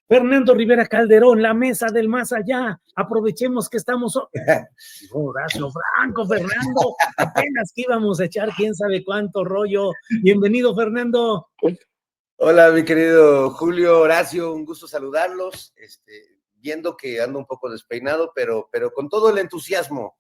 Fernando Rivera Calderón, la mesa del más allá. Aprovechemos que estamos. Horacio Franco, Fernando, apenas que íbamos a echar quién sabe cuánto rollo. Bienvenido, Fernando. Hola, mi querido Julio, Horacio, un gusto saludarlos. Viendo que ando un poco despeinado, pero con todo el entusiasmo.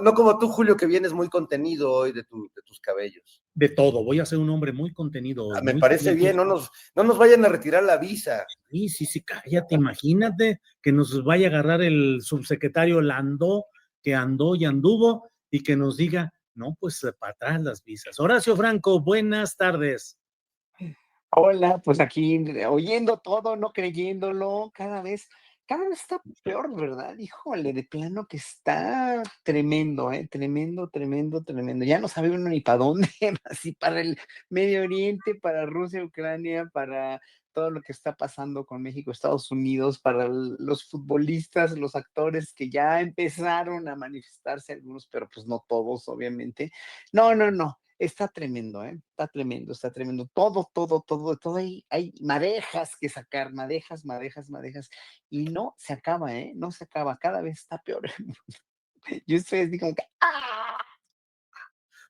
No como tú, Julio, que vienes muy contenido hoy de tus cabellos. De todo, voy a ser un hombre muy contenido hoy. Me parece bien, no nos vayan a retirar la visa. Sí, cállate, imagínate que nos vaya a agarrar el subsecretario Landó, que andó y anduvo, y que nos diga, no, pues para atrás las visas. Horacio Franco, buenas tardes. Hola, pues aquí oyendo todo, no creyéndolo, cada vez está peor, ¿verdad? Híjole, de plano que está tremendo, tremendo, tremendo, tremendo. Ya no sabe uno ni para dónde, así para el Medio Oriente, para Rusia, Ucrania, para todo lo que está pasando con México, Estados Unidos, para los futbolistas, los actores que ya empezaron a manifestarse algunos, pero pues no todos, obviamente. No. Está tremendo, está tremendo. Todo. Hay madejas que sacar, madejas, y no se acaba, no se acaba, cada vez está peor. Yo estoy así como que, ¡ah!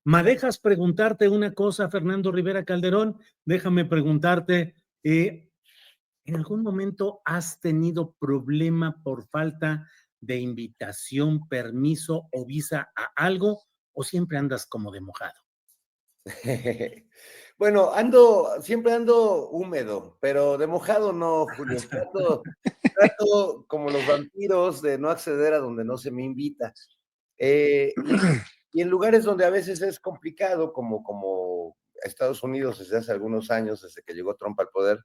¿Me dejas preguntarte una cosa, Fernando Rivera Calderón? Déjame preguntarte, ¿en algún momento has tenido problema por falta de invitación, permiso o visa a algo, o siempre andas como de mojado? Bueno, siempre ando húmedo, pero de mojado no, Julio. Trato como los vampiros de no acceder a donde no se me invita. Y en lugares donde a veces es complicado, como Estados Unidos desde hace algunos años, desde que llegó Trump al poder,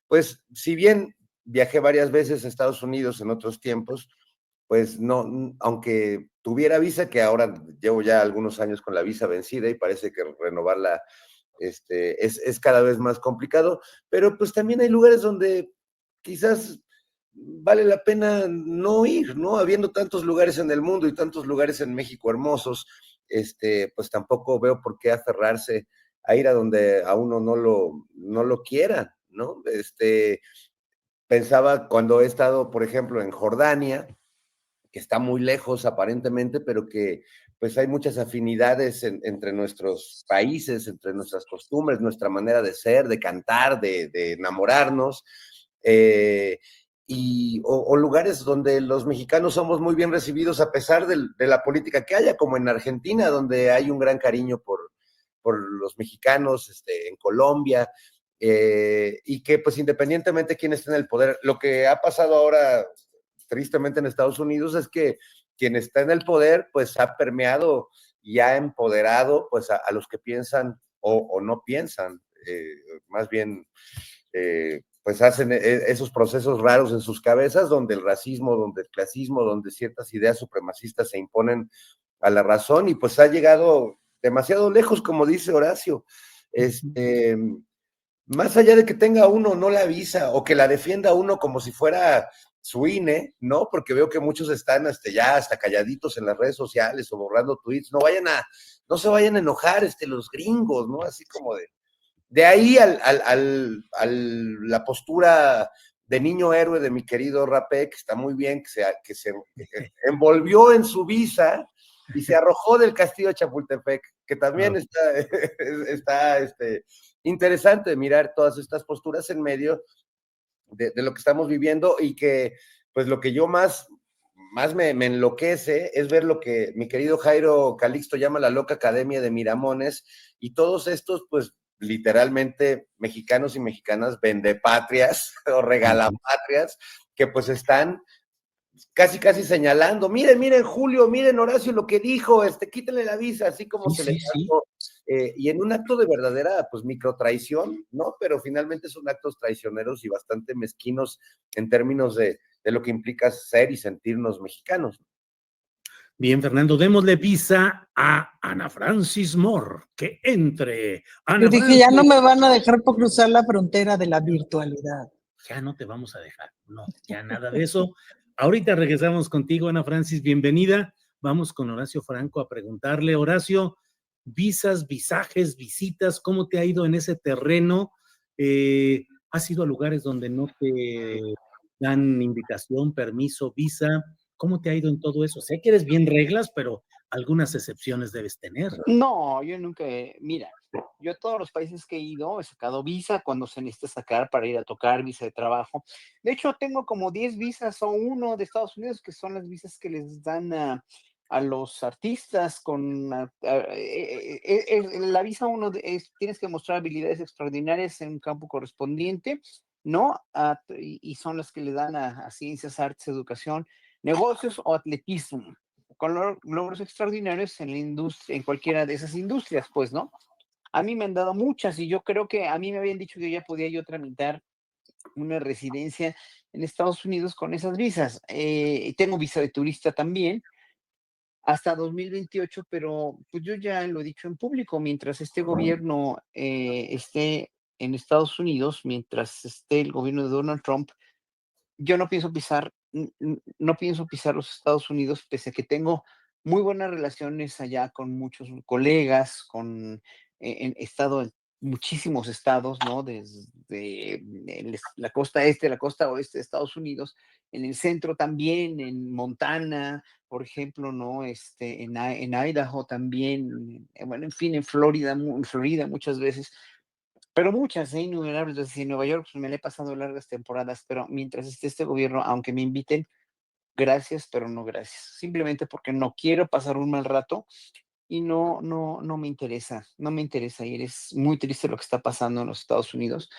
pues si bien viajé varias veces a Estados Unidos en otros tiempos, pues no, aunque tuviera visa, que ahora llevo ya algunos años con la visa vencida y parece que renovarla es cada vez más complicado, pero pues también hay lugares donde quizás vale la pena no ir, ¿no? Habiendo tantos lugares en el mundo y tantos lugares en México hermosos, pues tampoco veo por qué aferrarse a ir a donde a uno no lo quiera, ¿no? Pensaba cuando he estado, por ejemplo, en Jordania, que está muy lejos aparentemente, pero que pues hay muchas afinidades entre nuestros países, entre nuestras costumbres, nuestra manera de ser, de cantar, de enamorarnos, o lugares donde los mexicanos somos muy bien recibidos a pesar de la política que haya, como en Argentina, donde hay un gran cariño por los mexicanos, en Colombia, y que pues independientemente de quién esté en el poder, lo que ha pasado ahora tristemente en Estados Unidos es que quien está en el poder pues ha permeado y ha empoderado pues a los que piensan o no piensan, más bien pues hacen esos procesos raros en sus cabezas donde el racismo, donde el clasismo, donde ciertas ideas supremacistas se imponen a la razón y pues ha llegado demasiado lejos, como dice Horacio. Más allá de que tenga uno no la visa o que la defienda uno como si fuera su INE, ¿no? Porque veo que muchos están ya hasta calladitos en las redes sociales o borrando tweets. No se vayan a enojar los gringos, ¿no? Así como de ahí la postura de niño héroe de mi querido Rapé, que está muy bien, que se envolvió en su visa y se arrojó del castillo de Chapultepec, que también está interesante mirar todas estas posturas en medio de lo que estamos viviendo y que pues lo que yo más me enloquece es ver lo que mi querido Jairo Calixto llama la loca academia de Miramones y todos estos pues literalmente mexicanos y mexicanas vendepatrias o regalapatrias que pues están casi señalando, miren Julio, miren Horacio lo que dijo, quítenle la visa, así como se le dijo, y en un acto de verdadera, pues, microtraición, ¿no? Pero finalmente son actos traicioneros y bastante mezquinos en términos de lo que implica ser y sentirnos mexicanos. Bien, Fernando, démosle visa a Ana Francis Moore, que entre. Ana Yo dije, Francis, ya no me van a dejar por cruzar la frontera de la virtualidad. Ya no te vamos a dejar, no, ya nada de eso. Ahorita regresamos contigo, Ana Francis, bienvenida. Vamos con Horacio Franco a preguntarle, Horacio, visas, visajes, visitas, ¿cómo te ha ido en ese terreno? ¿Has ido a lugares donde no te dan invitación, permiso, visa? ¿Cómo te ha ido en todo eso? Sé que eres bien reglas, pero algunas excepciones debes tener. No, yo nunca, mira, yo a todos los países que he ido he sacado visa cuando se necesita sacar para ir a tocar, visa de trabajo. De hecho, tengo como 10 visas o uno de Estados Unidos, que son las visas que les dan a los artistas con la visa uno tienes que mostrar habilidades extraordinarias en un campo correspondiente, ¿no? Y son las que le dan a ciencias, artes, educación, negocios o atletismo con logros extraordinarios en la industria, en cualquiera de esas industrias, pues, ¿no? A mí me han dado muchas y yo creo que a mí me habían dicho que ya podía yo tramitar una residencia en Estados Unidos con esas visas. Tengo visa de turista también hasta 2028, pero pues yo ya lo he dicho en público, mientras este gobierno esté en Estados Unidos, mientras esté el gobierno de Donald Trump, yo no pienso pisar, no pienso pisar los Estados Unidos, pese a que tengo muy buenas relaciones allá con muchos colegas, he estado en muchísimos estados, ¿no? Desde la costa este, la costa oeste de Estados Unidos, en el centro también, en Montana, por ejemplo, ¿no? En Idaho también, bueno, en fin, en Florida muchas veces, pero muchas, innumerables veces. En Nueva York pues, me la he pasado largas temporadas, pero mientras esté este gobierno, aunque me inviten, gracias, pero no gracias. Simplemente porque no quiero pasar un mal rato y no me interesa, no me interesa ir. Es muy triste lo que está pasando en los Estados Unidos.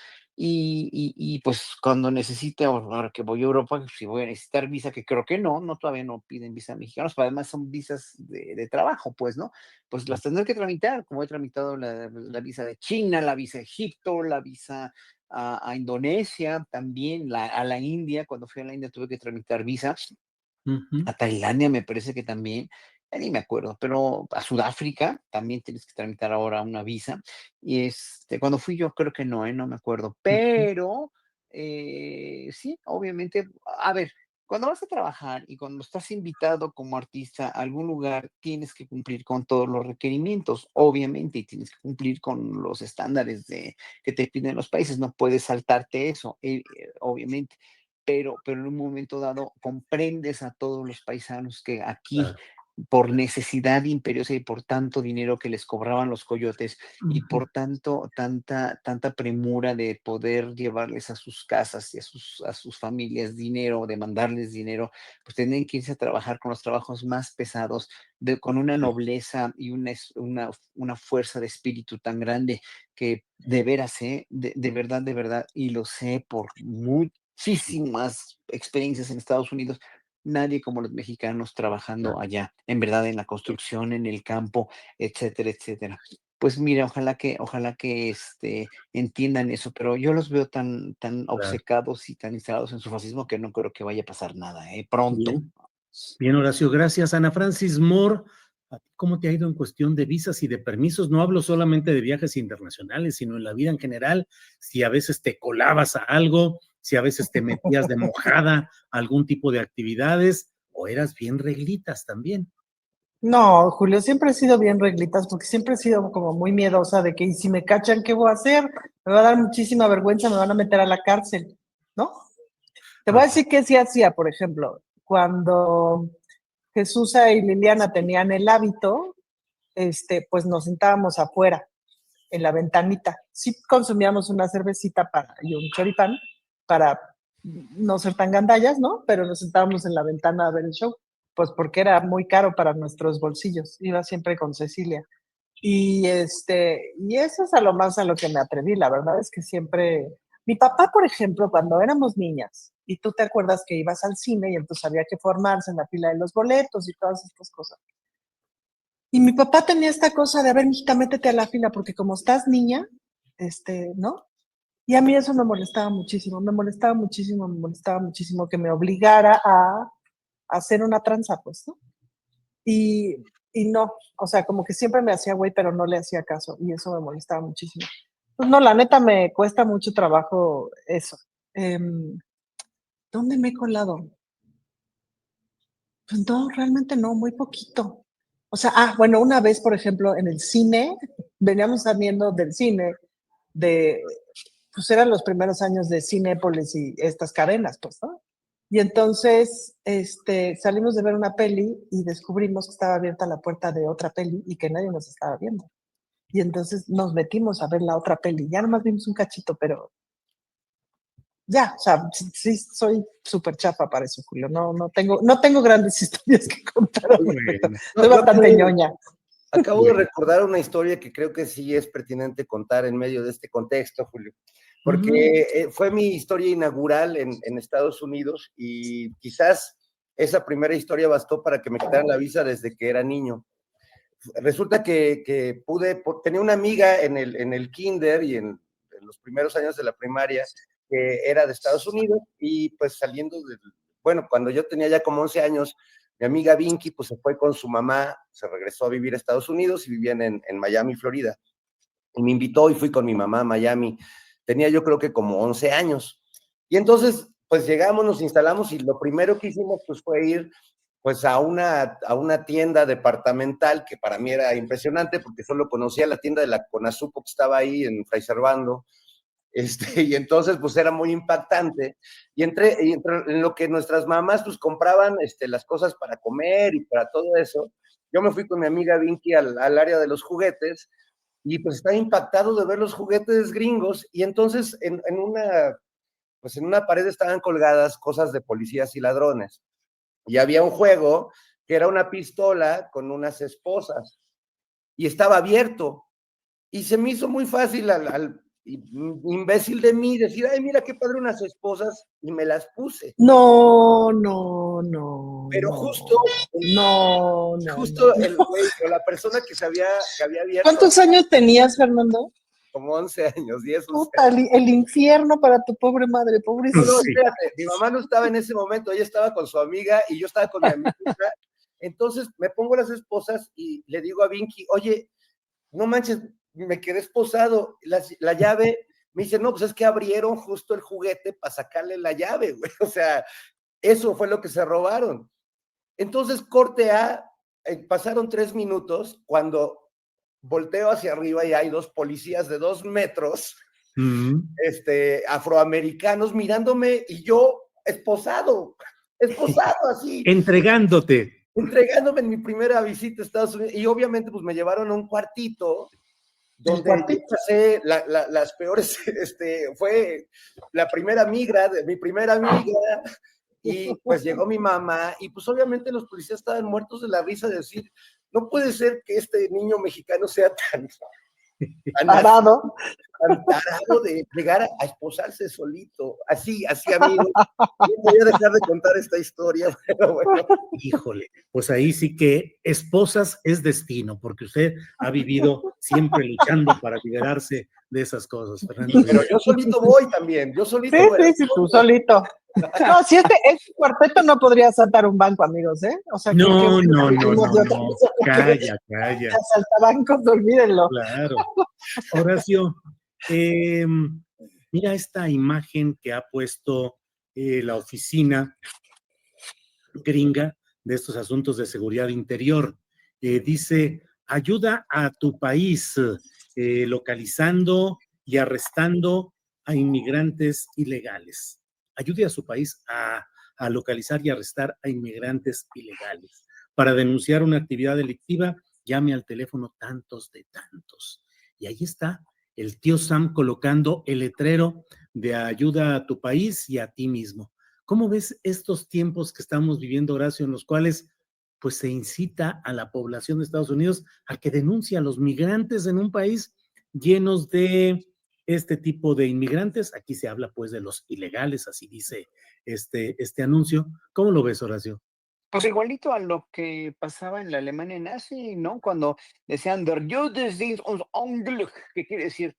Pues cuando necesite, ahora que voy a Europa, si voy a necesitar visa, que creo que no, todavía no piden visa mexicanos, pero además son visas de trabajo, pues, ¿no? Pues las tendré que tramitar, como he tramitado la visa de China, la visa de Egipto, la visa a Indonesia, también a la India, cuando fui a la India tuve que tramitar visa, Ujú. a Tailandia me parece que también, ya ni me acuerdo, pero a Sudáfrica también tienes que tramitar ahora una visa. Y cuando fui yo creo que no, no me acuerdo, Ujú. pero sí, obviamente, a ver, cuando vas a trabajar y cuando estás invitado como artista a algún lugar, tienes que cumplir con todos los requerimientos, obviamente, y tienes que cumplir con los estándares que te piden los países, no puedes saltarte eso, obviamente, pero en un momento dado comprendes a todos los paisanos que aquí, Claro. por necesidad imperiosa y por tanto dinero que les cobraban los coyotes y Ujú. por tanta premura de poder llevarles a sus casas y a sus familias dinero, de mandarles dinero, pues tienen que irse a trabajar con los trabajos más pesados, con una Sí, nobleza y una fuerza de espíritu tan grande que de veras, de verdad, y lo sé por muchísimas experiencias en Estados Unidos, nadie como los mexicanos trabajando claro. allá, en verdad, en la construcción, en el campo, etcétera, etcétera. Pues mira, ojalá que entiendan eso, pero yo los veo tan Claro. obcecados y tan instalados en su fascismo que no creo que vaya a pasar nada, pronto. Bien. Bien, Horacio, gracias. Ana Francis Moore, ¿a ti cómo te ha ido en cuestión de visas y de permisos? No hablo solamente de viajes internacionales, sino en la vida en general. Si a veces te colabas a algo, si a veces te metías de mojada a algún tipo de actividades, o eras bien reglitas también. No, Julio, siempre he sido bien reglitas porque siempre he sido como muy miedosa de que y si me cachan, ¿qué voy a hacer? Me va a dar muchísima vergüenza, me van a meter a la cárcel, ¿no? Te voy a Ajá. decir qué sí hacía, por ejemplo, cuando Jesús y Liliana tenían el hábito, pues nos sentábamos afuera en la ventanita. Sí consumíamos una cervecita y un choripán para no ser tan gandallas, ¿no? Pero nos sentábamos en la ventana a ver el show, pues porque era muy caro para nuestros bolsillos. Iba siempre con Cecilia. Y eso es a lo más a lo que me atreví. La verdad es que siempre. Mi papá, por ejemplo, cuando éramos niñas, y tú te acuerdas que ibas al cine y entonces había que formarse en la fila de los boletos y todas estas cosas. Y mi papá tenía esta cosa de, a ver, mijita, métete a la fila, porque como estás niña, ¿no? Y a mí eso me molestaba muchísimo, me molestaba muchísimo, me molestaba muchísimo que me obligara a hacer una tranza, pues, ¿no? Y, y no, o sea, como que siempre me hacía güey, pero no le hacía caso, y eso me molestaba muchísimo. Pues no, la neta me cuesta mucho trabajo eso. ¿Dónde me he colado? Pues no, realmente no, muy poquito. O sea, bueno, una vez, por ejemplo, en el cine, veníamos saliendo del cine de pues eran los primeros años de Cinépolis y estas cadenas, pues, ¿no? Y entonces salimos de ver una peli y descubrimos que estaba abierta la puerta de otra peli y que nadie nos estaba viendo. Y entonces nos metimos a ver la otra peli. Ya nomás vimos un cachito, pero ya, o sea, sí soy súper chafa para eso, Julio. No tengo grandes historias que contar al respecto. Bueno. Soy bastante ñoña. Acabo de Bueno. recordar una historia que creo que sí es pertinente contar en medio de este contexto, Julio, porque fue mi historia inaugural en Estados Unidos y quizás esa primera historia bastó para que me quitaran la visa desde que era niño. Resulta que tenía una amiga en el kinder y en los primeros años de la primaria que era de Estados Unidos y pues bueno, cuando yo tenía ya como 11 años, mi amiga Vinky pues se fue con su mamá, se regresó a vivir a Estados Unidos y vivían en Miami, Florida. Y me invitó y fui con mi mamá a Miami. Tenía yo creo que como 11 años. Y entonces pues llegamos, nos instalamos y lo primero que hicimos pues fue ir pues a una tienda departamental que para mí era impresionante porque solo conocía la tienda de la Conasupo que estaba ahí en Fray Servando. Y entonces pues era muy impactante y entre en lo que nuestras mamás pues compraban las cosas para comer y para todo eso, yo me fui con mi amiga Vinky al área de los juguetes y pues estaba impactado de ver los juguetes gringos y entonces pues en una pared estaban colgadas cosas de policías y ladrones y había un juego que era una pistola con unas esposas y estaba abierto y se me hizo muy fácil al imbécil de mí decir, ay, mira qué padre unas esposas, y me las puse. No. Pero justo el güey o la persona que había abierto. ¿Cuántos años tenías, Fernando? Como 11 años, 10, 11 Puta, años. el infierno para tu pobre madre, pobrecita. No, espérate, mi mamá no estaba en ese momento, ella estaba con su amiga y yo estaba con mi amiga. Entonces me pongo las esposas y le digo a Vinky, oye, no manches, me quedé esposado. La llave, me dice, no, pues es que abrieron justo el juguete para sacarle la llave, güey. O sea, eso fue lo que se robaron. Entonces, corte A, pasaron 3 minutos cuando volteo hacia arriba y hay 2 policías de 2 metros, afroamericanos mirándome y yo esposado así. Entregándome En mi primera visita a Estados Unidos y obviamente pues me llevaron a un cuartito donde pasé las peores, fue la primera migra de mi primera amiga y pues llegó mi mamá y pues obviamente los policías estaban muertos de la risa de decir, no puede ser que este niño mexicano sea tan Parado. tarado de llegar a esposarse solito, así, amigo. No voy a dejar de contar esta historia, pero bueno. Híjole, pues ahí sí que esposas es destino, porque usted ha vivido siempre luchando para liberarse de esas cosas, Fernando. Pero yo solito voy también, yo solito voy. Sí, tú solito. No, si este cuarteto no podría asaltar un banco, amigos, ¿eh? O sea, No, calla. Asaltabancos, olvídenlo. Claro. Horacio, mira esta imagen que ha puesto la oficina gringa de estos asuntos de seguridad interior. Dice, ayuda a tu país localizando y arrestando a inmigrantes ilegales. Ayude a su país a localizar y arrestar a inmigrantes ilegales. Para denunciar una actividad delictiva, llame al teléfono tantos de tantos. Y ahí está el tío Sam colocando el letrero de ayuda a tu país y a ti mismo. ¿Cómo ves estos tiempos que estamos viviendo, Horacio, en los cuales pues se incita a la población de Estados Unidos a que denuncie a los migrantes en un país llenos de este tipo de inmigrantes? Aquí se habla pues de los ilegales, así dice este anuncio. ¿Cómo lo ves, Horacio? Pues igualito a lo que pasaba en la Alemania nazi, ¿no? Cuando decían, der Jude sind uns Unglück, que quiere decir,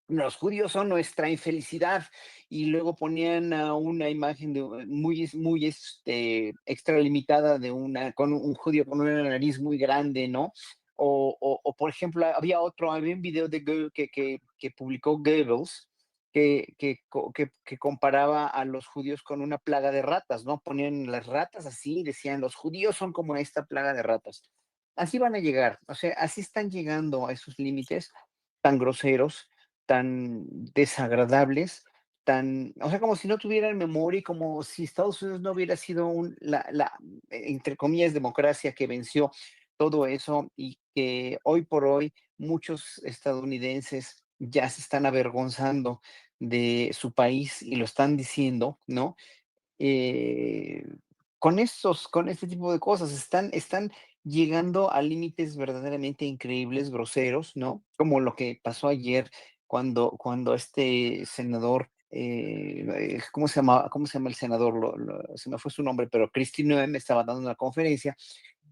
los judíos son nuestra infelicidad, y luego ponían a una imagen de muy extralimitada con un judío con una nariz muy grande, ¿no? O por ejemplo, había un video que publicó Goebbels, que comparaba a los judíos con una plaga de ratas, ¿no? Ponían las ratas así, decían, los judíos son como esta plaga de ratas. Así van a llegar, o sea, así están llegando a esos límites tan groseros tan desagradables, o sea, como si no tuvieran memoria y como si Estados Unidos no hubiera sido entre comillas, democracia que venció todo eso y que hoy por hoy muchos estadounidenses ya se están avergonzando de su país y lo están diciendo, ¿no? eh, con este tipo de cosas, están llegando a límites verdaderamente increíbles, groseros, ¿no? Como lo que pasó ayer cuando este senador, ¿cómo se llama el senador? Se me fue su nombre, pero Kristi Noem estaba dando una conferencia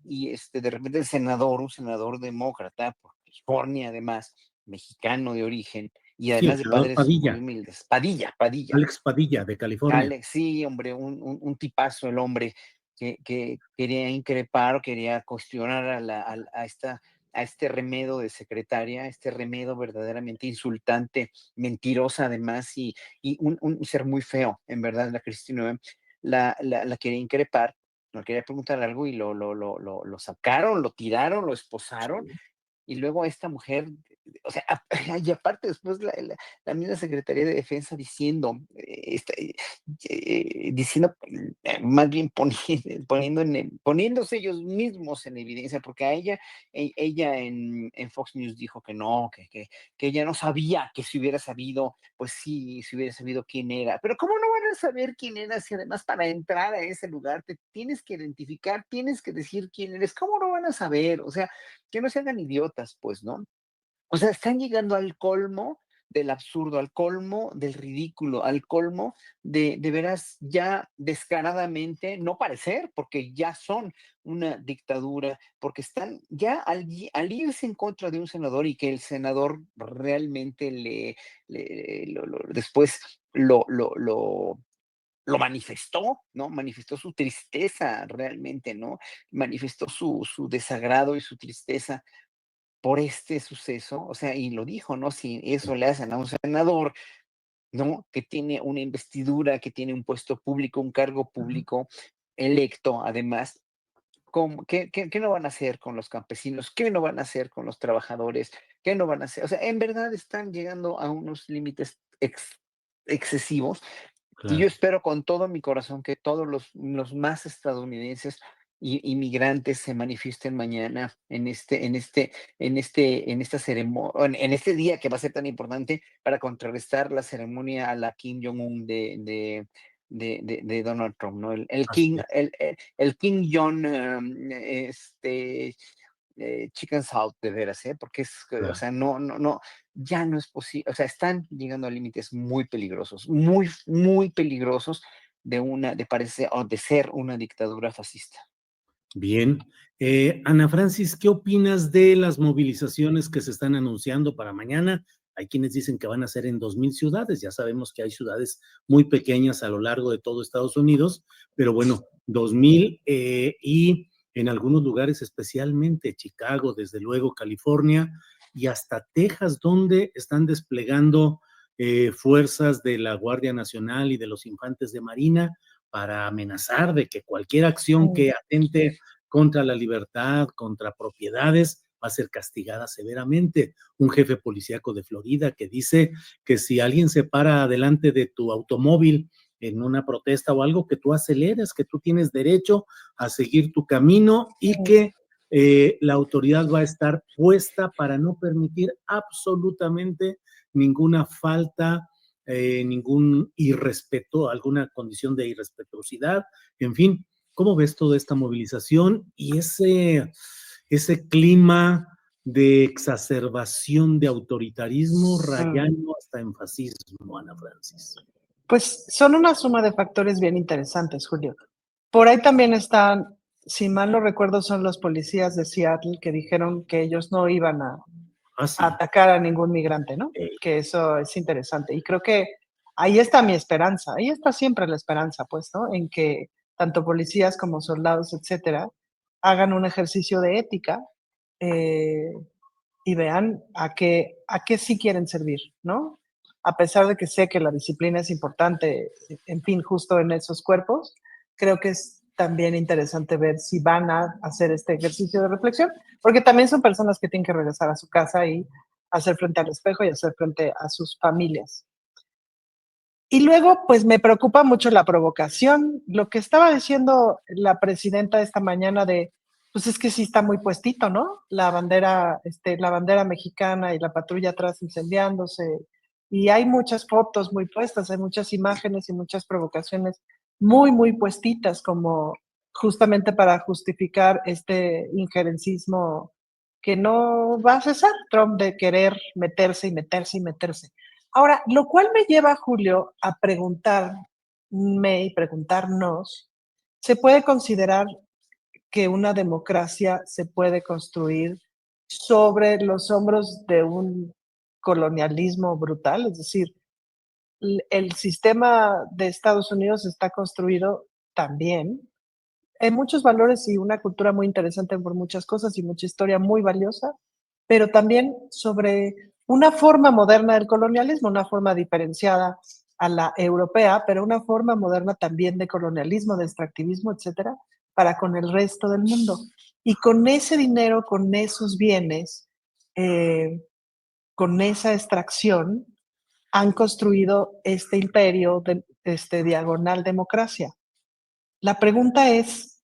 y de repente un senador demócrata por California, además, mexicano de origen, y Sí, el además de senador padres muy Padilla, humildes, Padilla, Alex Padilla, de California. Alex, sí, hombre, un tipazo el hombre que quería increpar o quería cuestionar a este remedo de secretaria, este remedo verdaderamente insultante, mentirosa además, y un ser muy feo, en verdad, la Cristina Noem, la quería increpar, no quería preguntar algo y lo sacaron, lo tiraron, lo esposaron, y luego esta mujer, o sea, y aparte después la misma Secretaría de Defensa diciendo, diciendo, más bien poniéndose ellos mismos en evidencia, porque a ella en Fox News dijo que no, que ella no sabía, que si hubiera sabido, pues sí, si hubiera sabido quién era. Pero ¿cómo no van a saber quién era si además para entrar a ese lugar te tienes que identificar, tienes que decir quién eres? ¿Cómo no van a saber? O sea, que no se hagan idiotas, pues, ¿no? O sea, están llegando al colmo del absurdo, al colmo del ridículo, al colmo de veras ya descaradamente no parecer, porque ya son una dictadura, porque están ya al irse en contra de un senador y que el senador realmente después lo manifestó, ¿no? Manifestó su tristeza realmente, ¿no? Manifestó su desagrado y su tristeza por este suceso, o sea, y lo dijo, ¿no? Si eso le hacen a un senador, ¿no? Que tiene una investidura, que tiene un puesto público, un cargo público electo, además, ¿qué no van a hacer con los campesinos? ¿Qué no van a hacer con los trabajadores? ¿Qué no van a hacer? O sea, en verdad están llegando a unos límites excesivos y yo Claro. espero con todo mi corazón que todos los más estadounidenses y inmigrantes se manifiesten mañana en esta ceremonia, en este día que va a ser tan importante para contrarrestar la ceremonia a la Kim Jong-un de Donald Trump, ¿no? Así es. El Kim Jong, Chicken South, de veras, ¿eh? Porque o Claro. sea, no, ya no es posible, o sea, están llegando a límites muy peligrosos, muy, muy peligrosos de parecer, o de ser una dictadura fascista. Bien. Ana Francis, ¿qué opinas de las movilizaciones que se están anunciando para mañana? Hay quienes dicen que van a ser en 2000 ciudades. Ya sabemos que hay ciudades muy pequeñas a lo largo de todo Estados Unidos, pero bueno, 2000 y en algunos lugares, especialmente Chicago, desde luego California y hasta Texas, donde están desplegando fuerzas de la Guardia Nacional y de los infantes de Marina para amenazar de que cualquier acción que atente contra la libertad, contra propiedades, va a ser castigada severamente. Un jefe policíaco de Florida que dice que si alguien se para delante de tu automóvil en una protesta o algo, que tú aceleres, que tú tienes derecho a seguir tu camino y que la autoridad va a estar puesta para no permitir absolutamente ninguna falta, ningún irrespeto, alguna condición de irrespetuosidad, en fin. ¿Cómo ves toda esta movilización y ese clima de exacerbación de autoritarismo rayando hasta en fascismo, Ana Francis? Pues son una suma de factores bien interesantes, Julio. Por ahí también están, si mal no recuerdo, son los policías de Seattle que dijeron que ellos no iban Ah, a sí. atacar a ningún migrante, ¿no? Eh, Que eso es interesante. Y creo que ahí está mi esperanza, ahí está siempre la esperanza, pues, ¿no? En que tanto policías como soldados, etcétera, hagan un ejercicio de ética eh, y vean a qué sí quieren servir, ¿no? A pesar de que sé que la disciplina es importante, en fin, justo en esos cuerpos, creo que es también interesante ver si van a hacer este ejercicio de reflexión, porque también son personas que tienen que regresar a su casa y hacer frente al espejo y hacer frente a sus familias. Y luego, pues me preocupa mucho la provocación. Lo que estaba diciendo la presidenta esta mañana de, pues es que sí está muy puestito, ¿no? La bandera mexicana y la patrulla atrás incendiándose. Y hay muchas fotos muy puestas, hay muchas imágenes y muchas provocaciones muy, muy puestitas, como justamente para justificar este injerencismo que no va a cesar Trump de querer meterse y meterse y meterse. Ahora, lo cual me lleva, Julio, a preguntarme y preguntarnos, ¿se puede considerar que una democracia se puede construir sobre los hombros de un colonialismo brutal? Es decir, el sistema de Estados Unidos está construido también en muchos valores y una cultura muy interesante por muchas cosas y mucha historia muy valiosa, pero también sobre una forma moderna del colonialismo, una forma diferenciada a la europea, pero una forma moderna también de colonialismo, de extractivismo, etcétera, para con el resto del mundo. Y con ese dinero, con esos bienes, eh, con esa extracción, han construido este imperio de este diagonal democracia. La pregunta ¿es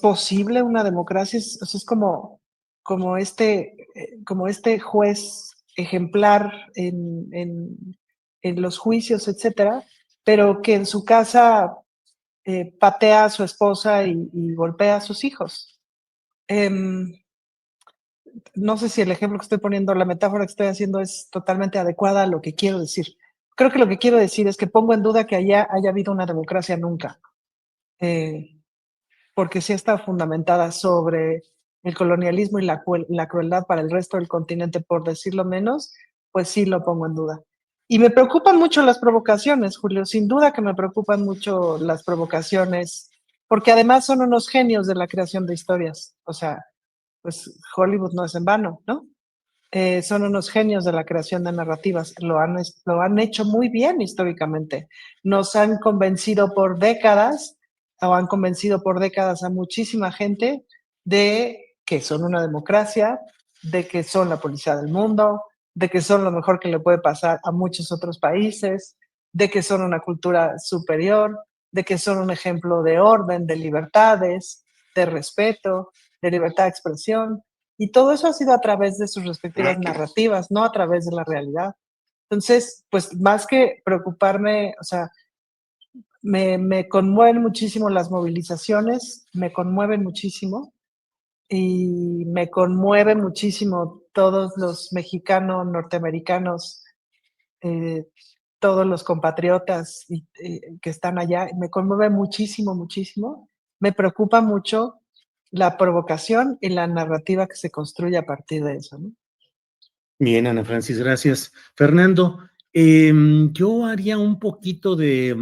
posible una democracia? O sea, es como este juez ejemplar en los juicios, etcétera, pero que en su casa patea a su esposa y golpea a sus hijos. Em, no sé si el ejemplo que estoy poniendo, la metáfora que estoy haciendo es totalmente adecuada a lo que quiero decir. Creo que lo que quiero decir es que pongo en duda que haya habido una democracia nunca. Eh, porque sí está fundamentada sobre el colonialismo y la crueldad para el resto del continente, por decirlo menos, pues sí lo pongo en duda. Y me preocupan mucho las provocaciones, Julio, sin duda que me preocupan mucho las provocaciones, porque además son unos genios de la creación de historias. O sea, pues Hollywood no es en vano, ¿no? Son unos genios de la creación de narrativas, lo han hecho muy bien históricamente. Nos han convencido por décadas, o han convencido por décadas a muchísima gente de que son una democracia, de que son la policía del mundo, de que son lo mejor que le puede pasar a muchos otros países, de que son una cultura superior, de que son un ejemplo de orden, de libertades, de respeto, de libertad de expresión. Y todo eso ha sido a través de sus respectivas narrativas, no a través de la realidad. Entonces, pues más que preocuparme, o sea, me conmueven muchísimo las movilizaciones, me conmueven muchísimo y me conmueve muchísimo todos los mexicanos, norteamericanos, eh, todos los compatriotas que están allá, me conmueve muchísimo, muchísimo. Me preocupa mucho la provocación y la narrativa que se construye a partir de eso, ¿no? Bien, Ana Francis, gracias. Fernando, yo haría un poquito de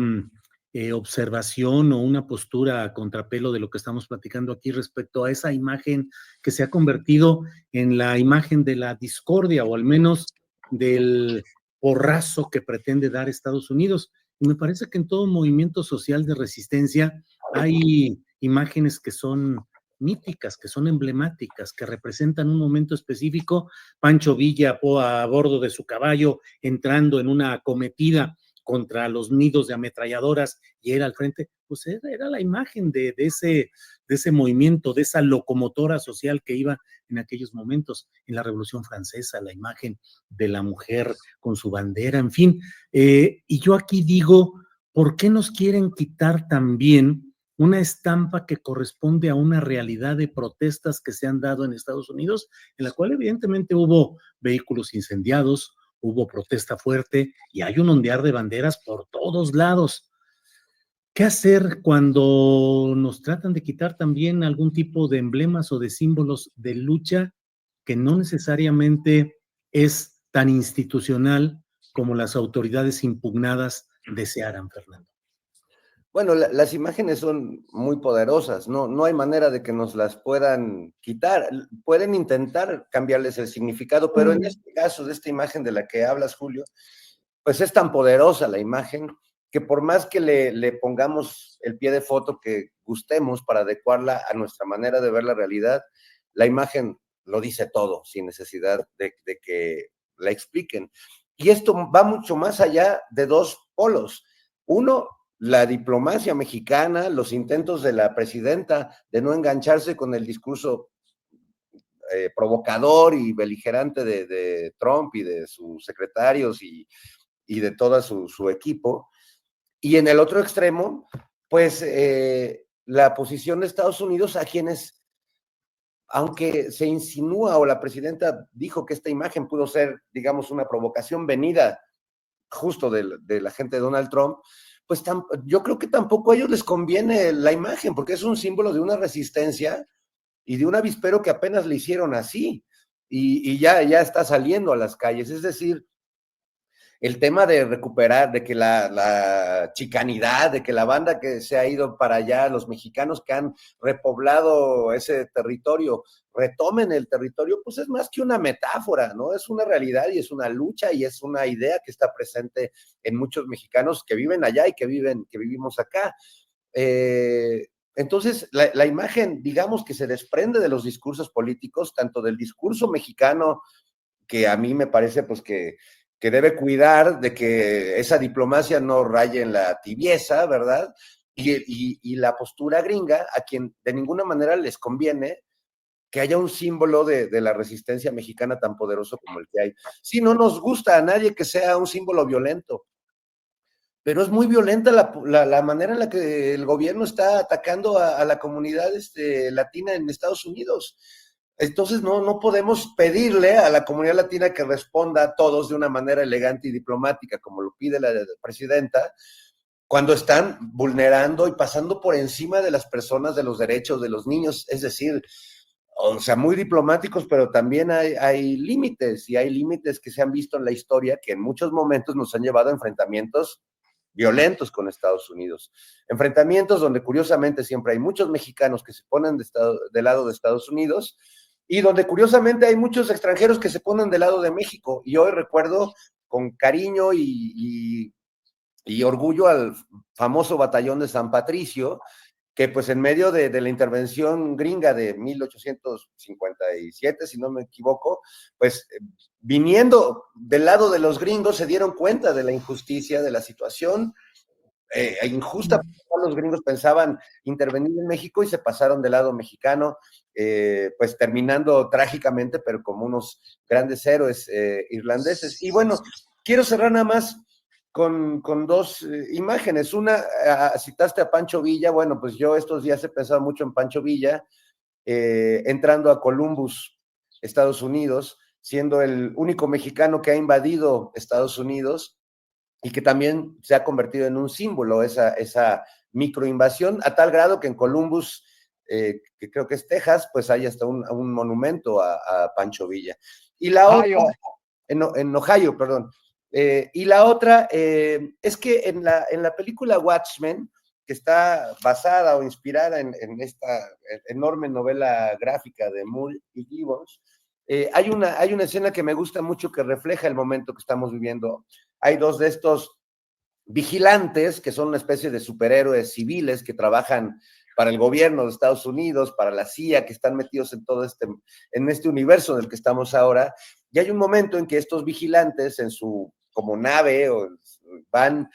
observación o una postura a contrapelo de lo que estamos platicando aquí respecto a esa imagen que se ha convertido en la imagen de la discordia o al menos del porrazo que pretende dar Estados Unidos. Y me parece que en todo movimiento social de resistencia hay imágenes que son míticas, que son emblemáticas, que representan un momento específico. Pancho Villa a bordo de su caballo entrando en una acometida contra los nidos de ametralladoras y era al frente, pues era la imagen de ese movimiento, de esa locomotora social que iba en aquellos momentos, en la Revolución Francesa, la imagen de la mujer con su bandera, en fin. Y yo aquí digo, ¿por qué nos quieren quitar también una estampa que corresponde a una realidad de protestas que se han dado en Estados Unidos, en la cual evidentemente hubo vehículos incendiados, hubo protesta fuerte y hay un ondear de banderas por todos lados? ¿Qué hacer cuando nos tratan de quitar también algún tipo de emblemas o de símbolos de lucha que no necesariamente es tan institucional como las autoridades impugnadas desearan, Fernando? Bueno, las imágenes son muy poderosas, no hay manera de que nos las puedan quitar. Pueden intentar cambiarles el significado, pero en este caso de esta imagen de la que hablas, Julio, pues es tan poderosa la imagen que por más que le pongamos el pie de foto que gustemos para adecuarla a nuestra manera de ver la realidad, la imagen lo dice todo, sin necesidad de que la expliquen. Y esto va mucho más allá de dos polos. Uno, la diplomacia mexicana, los intentos de la presidenta de no engancharse con el discurso provocador y beligerante de Trump y de sus secretarios y de todo su equipo. Y en el otro extremo, pues la posición de Estados Unidos, a quienes, aunque se insinúa o la presidenta dijo que esta imagen pudo ser, digamos, una provocación venida justo de la gente de Donald Trump, pues yo creo que tampoco a ellos les conviene la imagen, porque es un símbolo de una resistencia y de un avispero que apenas le hicieron así, y ya está saliendo a las calles. Es decir, el tema de recuperar, de que la chicanidad, de que la banda que se ha ido para allá, los mexicanos que han repoblado ese territorio, retomen el territorio, pues es más que una metáfora, ¿no? Es una realidad y es una lucha y es una idea que está presente en muchos mexicanos que viven allá y que vivimos acá. Entonces, la imagen, digamos, que se desprende de los discursos políticos, tanto del discurso mexicano, que a mí me parece pues que debe cuidar de que esa diplomacia no raye en la tibieza, ¿verdad? Y la postura gringa, a quien de ninguna manera les conviene que haya un símbolo de la resistencia mexicana tan poderoso como el que hay. Sí, no nos gusta a nadie que sea un símbolo violento, pero es muy violenta la manera en la que el gobierno está atacando a la comunidad latina en Estados Unidos. Entonces no podemos pedirle a la comunidad latina que responda a todos de una manera elegante y diplomática, como lo pide la presidenta, cuando están vulnerando y pasando por encima de las personas, de los derechos de los niños. Es decir, o sea, muy diplomáticos, pero también hay límites, y hay límites que se han visto en la historia que en muchos momentos nos han llevado a enfrentamientos violentos con Estados Unidos. Enfrentamientos donde curiosamente siempre hay muchos mexicanos que se ponen del lado de Estados Unidos, y donde curiosamente hay muchos extranjeros que se ponen del lado de México. Y hoy recuerdo con cariño y orgullo al famoso batallón de San Patricio, que pues en medio de la intervención gringa de 1857, si no me equivoco, pues viniendo del lado de los gringos se dieron cuenta de la injusticia de la situación injusta. Los gringos pensaban intervenir en México y se pasaron del lado mexicano, pues terminando trágicamente, pero como unos grandes héroes irlandeses. Y bueno, quiero cerrar nada más con dos imágenes. Una, citaste a Pancho Villa. Bueno, pues yo estos días he pensado mucho en Pancho Villa, entrando a Columbus, Estados Unidos, siendo el único mexicano que ha invadido Estados Unidos, y que también se ha convertido en un símbolo esa microinvasión, a tal grado que en Columbus, que creo que es Texas, pues hay hasta un monumento a Pancho Villa. Y la Ohio. otra, en Ohio, perdón. Y la otra es que en la película Watchmen, que está basada o inspirada en esta enorme novela gráfica de Moore y Gibbons, hay una escena que me gusta mucho que refleja el momento que estamos viviendo. Hay dos de estos vigilantes que son una especie de superhéroes civiles que trabajan para el gobierno de Estados Unidos, para la CIA, que están metidos en todo en este universo en el que estamos ahora. Y hay un momento en que estos vigilantes en su como nave van,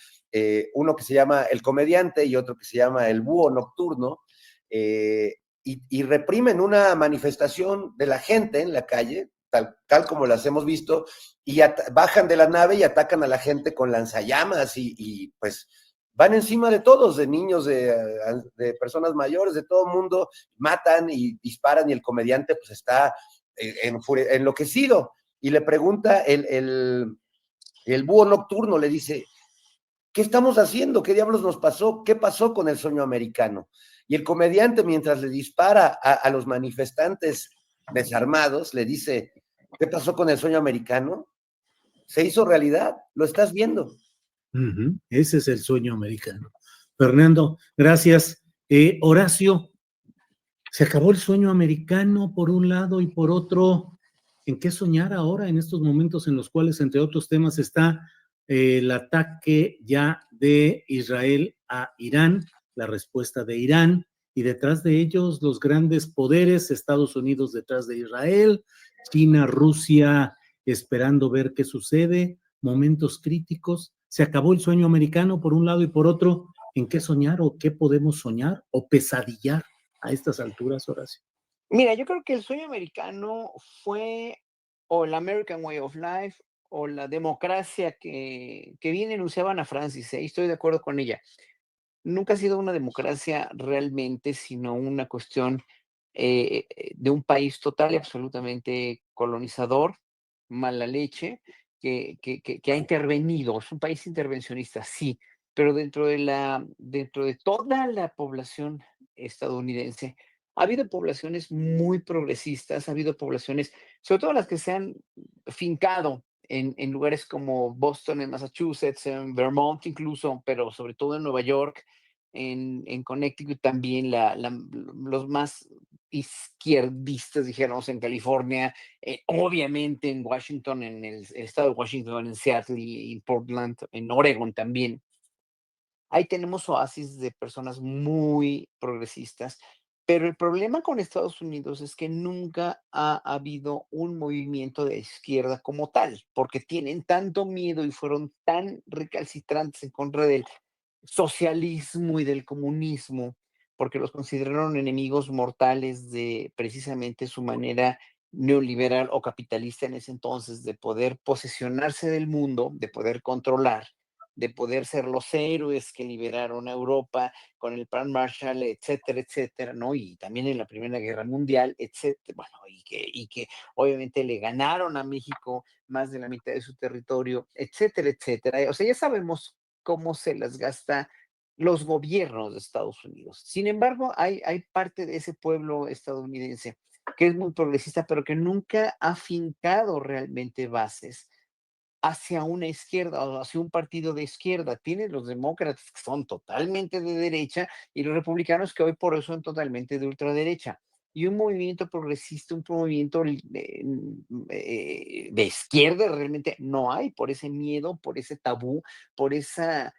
uno que se llama el comediante y otro que se llama el búho nocturno, y reprimen una manifestación de la gente en la calle, tal como las hemos visto, y bajan de la nave y atacan a la gente con lanzallamas y pues van encima de todos, de niños, de personas mayores, de todo el mundo, matan y disparan, y el comediante pues está enloquecido, y le pregunta el búho nocturno, le dice: ¿qué estamos haciendo? ¿Qué diablos nos pasó? ¿Qué pasó con el sueño americano? Y el comediante, mientras le dispara a los manifestantes desarmados, le dice: ¿qué pasó con el sueño americano? Se hizo realidad, lo estás viendo. Ese es el sueño americano. Fernando, gracias. Horacio, se acabó el sueño americano por un lado, y por otro, ¿en qué soñar ahora en estos momentos en los cuales, entre otros temas, está el ataque ya de Israel a Irán, la respuesta de Irán, y detrás de ellos los grandes poderes, Estados Unidos detrás de Israel, China, Rusia, esperando ver qué sucede, momentos críticos. Se acabó el sueño americano por un lado y por otro, ¿en qué soñar o qué podemos soñar o pesadillar a estas alturas, Horacio? Mira, yo creo que el sueño americano fue o el American Way of Life o la democracia que bien enunciaba Ana Francis, y estoy de acuerdo con ella. Nunca ha sido una democracia realmente, sino una cuestión de un país total y absolutamente colonizador, mala leche, que ha intervenido. Es un país intervencionista, sí, pero dentro de toda la población estadounidense, ha habido poblaciones muy progresistas, ha habido poblaciones, sobre todo las que se han fincado en lugares como Boston, en Massachusetts, en Vermont incluso, pero sobre todo en Nueva York, en Connecticut también, los más izquierdistas, dijéramos, en California, obviamente en Washington, en el estado de Washington, en Seattle y Portland, en Oregon también. Ahí tenemos oasis de personas muy progresistas, pero el problema con Estados Unidos es que nunca ha habido un movimiento de izquierda como tal, porque tienen tanto miedo y fueron tan recalcitrantes en contra del socialismo y del comunismo, porque los consideraron enemigos mortales de precisamente su manera neoliberal o capitalista en ese entonces de poder posesionarse del mundo, de poder controlar, de poder ser los héroes que liberaron a Europa con el Plan Marshall, etcétera, etcétera, ¿no? Y también en la Primera Guerra Mundial, etcétera, bueno, y que obviamente le ganaron a México más de la mitad de su territorio, etcétera, etcétera. O sea, ya sabemos cómo se las gasta los gobiernos de Estados Unidos. Sin embargo, hay parte de ese pueblo estadounidense que es muy progresista, pero que nunca ha fincado realmente bases hacia una izquierda o hacia un partido de izquierda. Tienes los demócratas que son totalmente de derecha y los republicanos que hoy por eso son totalmente de ultraderecha. Y un movimiento progresista, un movimiento de izquierda realmente no hay por ese miedo, por ese tabú, por ese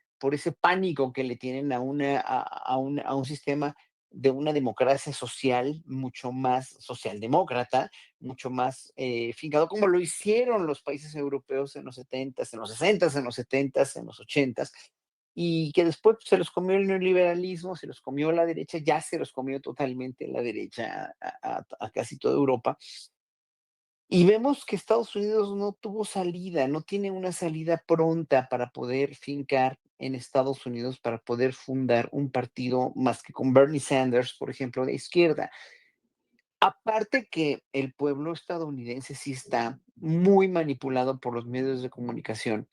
pánico que le tienen a un sistema de una democracia social mucho más socialdemócrata, mucho más fincado, como lo hicieron los países europeos en los 70s, en los 60s, en los 70s, en los 80s, y que después se los comió el neoliberalismo, se los comió la derecha, ya se los comió totalmente la derecha a casi toda Europa. Y vemos que Estados Unidos no tuvo salida, no tiene una salida pronta para poder fincar en Estados Unidos, para poder fundar un partido más que con Bernie Sanders, por ejemplo, de izquierda. Aparte que el pueblo estadounidense sí está muy manipulado por los medios de comunicación.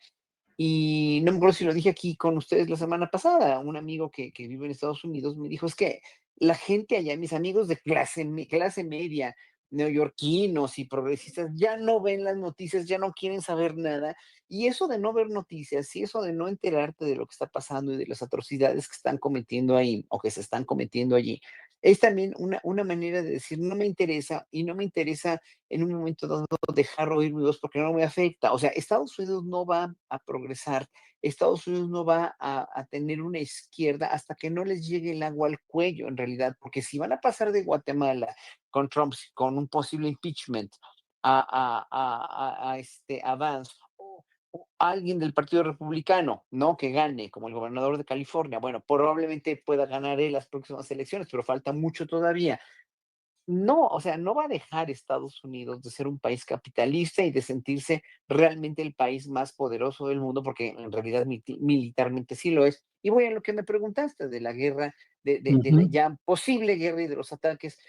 Y no me acuerdo si lo dije aquí con ustedes la semana pasada. Un amigo que vive en Estados Unidos me dijo, es que la gente allá, mis amigos de clase media, neoyorquinos y progresistas, ya no ven las noticias, ya no quieren saber nada. Y eso de no ver noticias y eso de no enterarte de lo que está pasando y de las atrocidades que están cometiendo ahí o que se están cometiendo allí, es también una manera de decir, no me interesa y no me interesa en un momento dado dejar oír mi voz porque no me afecta. O sea, Estados Unidos no va a progresar, Estados Unidos no va a tener una izquierda hasta que no les llegue el agua al cuello, en realidad, porque si van a pasar de Guatemala con Trump, con un posible impeachment a Vance, o alguien del Partido Republicano, ¿no? Que gane, como el gobernador de California, bueno, probablemente pueda ganar él las próximas elecciones, pero falta mucho todavía. No, o sea, no va a dejar Estados Unidos de ser un país capitalista y de sentirse realmente el país más poderoso del mundo, porque en realidad militarmente sí lo es. Y voy a lo que me preguntaste de la guerra, de la Ujú. ya posible guerra y de los ataques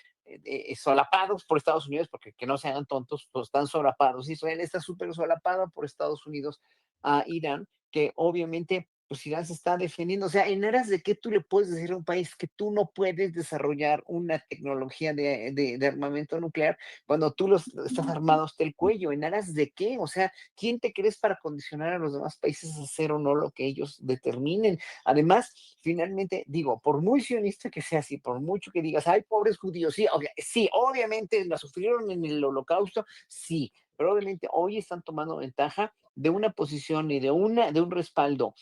solapados por Estados Unidos, porque que no se hagan tontos, pues están solapados. Israel está súper solapado por Estados Unidos a Irán, que obviamente pues Irán se está defendiendo. O sea, en aras de que tú le puedes decir a un país que tú no puedes desarrollar una tecnología de armamento nuclear cuando tú los estás armado hasta el cuello. ¿En aras de qué? O sea, ¿quién te crees para condicionar a los demás países a hacer o no lo que ellos determinen? Además, finalmente, digo, por muy sionista que seas y por mucho que digas, ay, pobres judíos, sí, sí, obviamente la sufrieron en el holocausto, sí, pero obviamente hoy están tomando ventaja de una posición y de un respaldo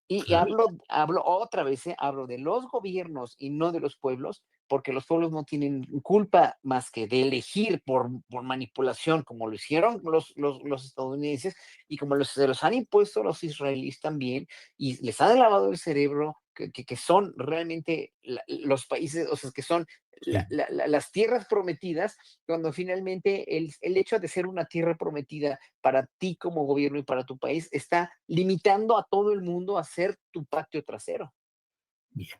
y Claro. hablo otra vez, hablo de los gobiernos y no de los pueblos, porque los pueblos no tienen culpa más que de elegir por manipulación, como lo hicieron los estadounidenses y como se los han impuesto los israelíes también, y les han lavado el cerebro, que son realmente los países, o sea, que son Sí. las tierras prometidas, cuando finalmente el hecho de ser una tierra prometida para ti como gobierno y para tu país está limitando a todo el mundo a ser tu patio trasero. Bien.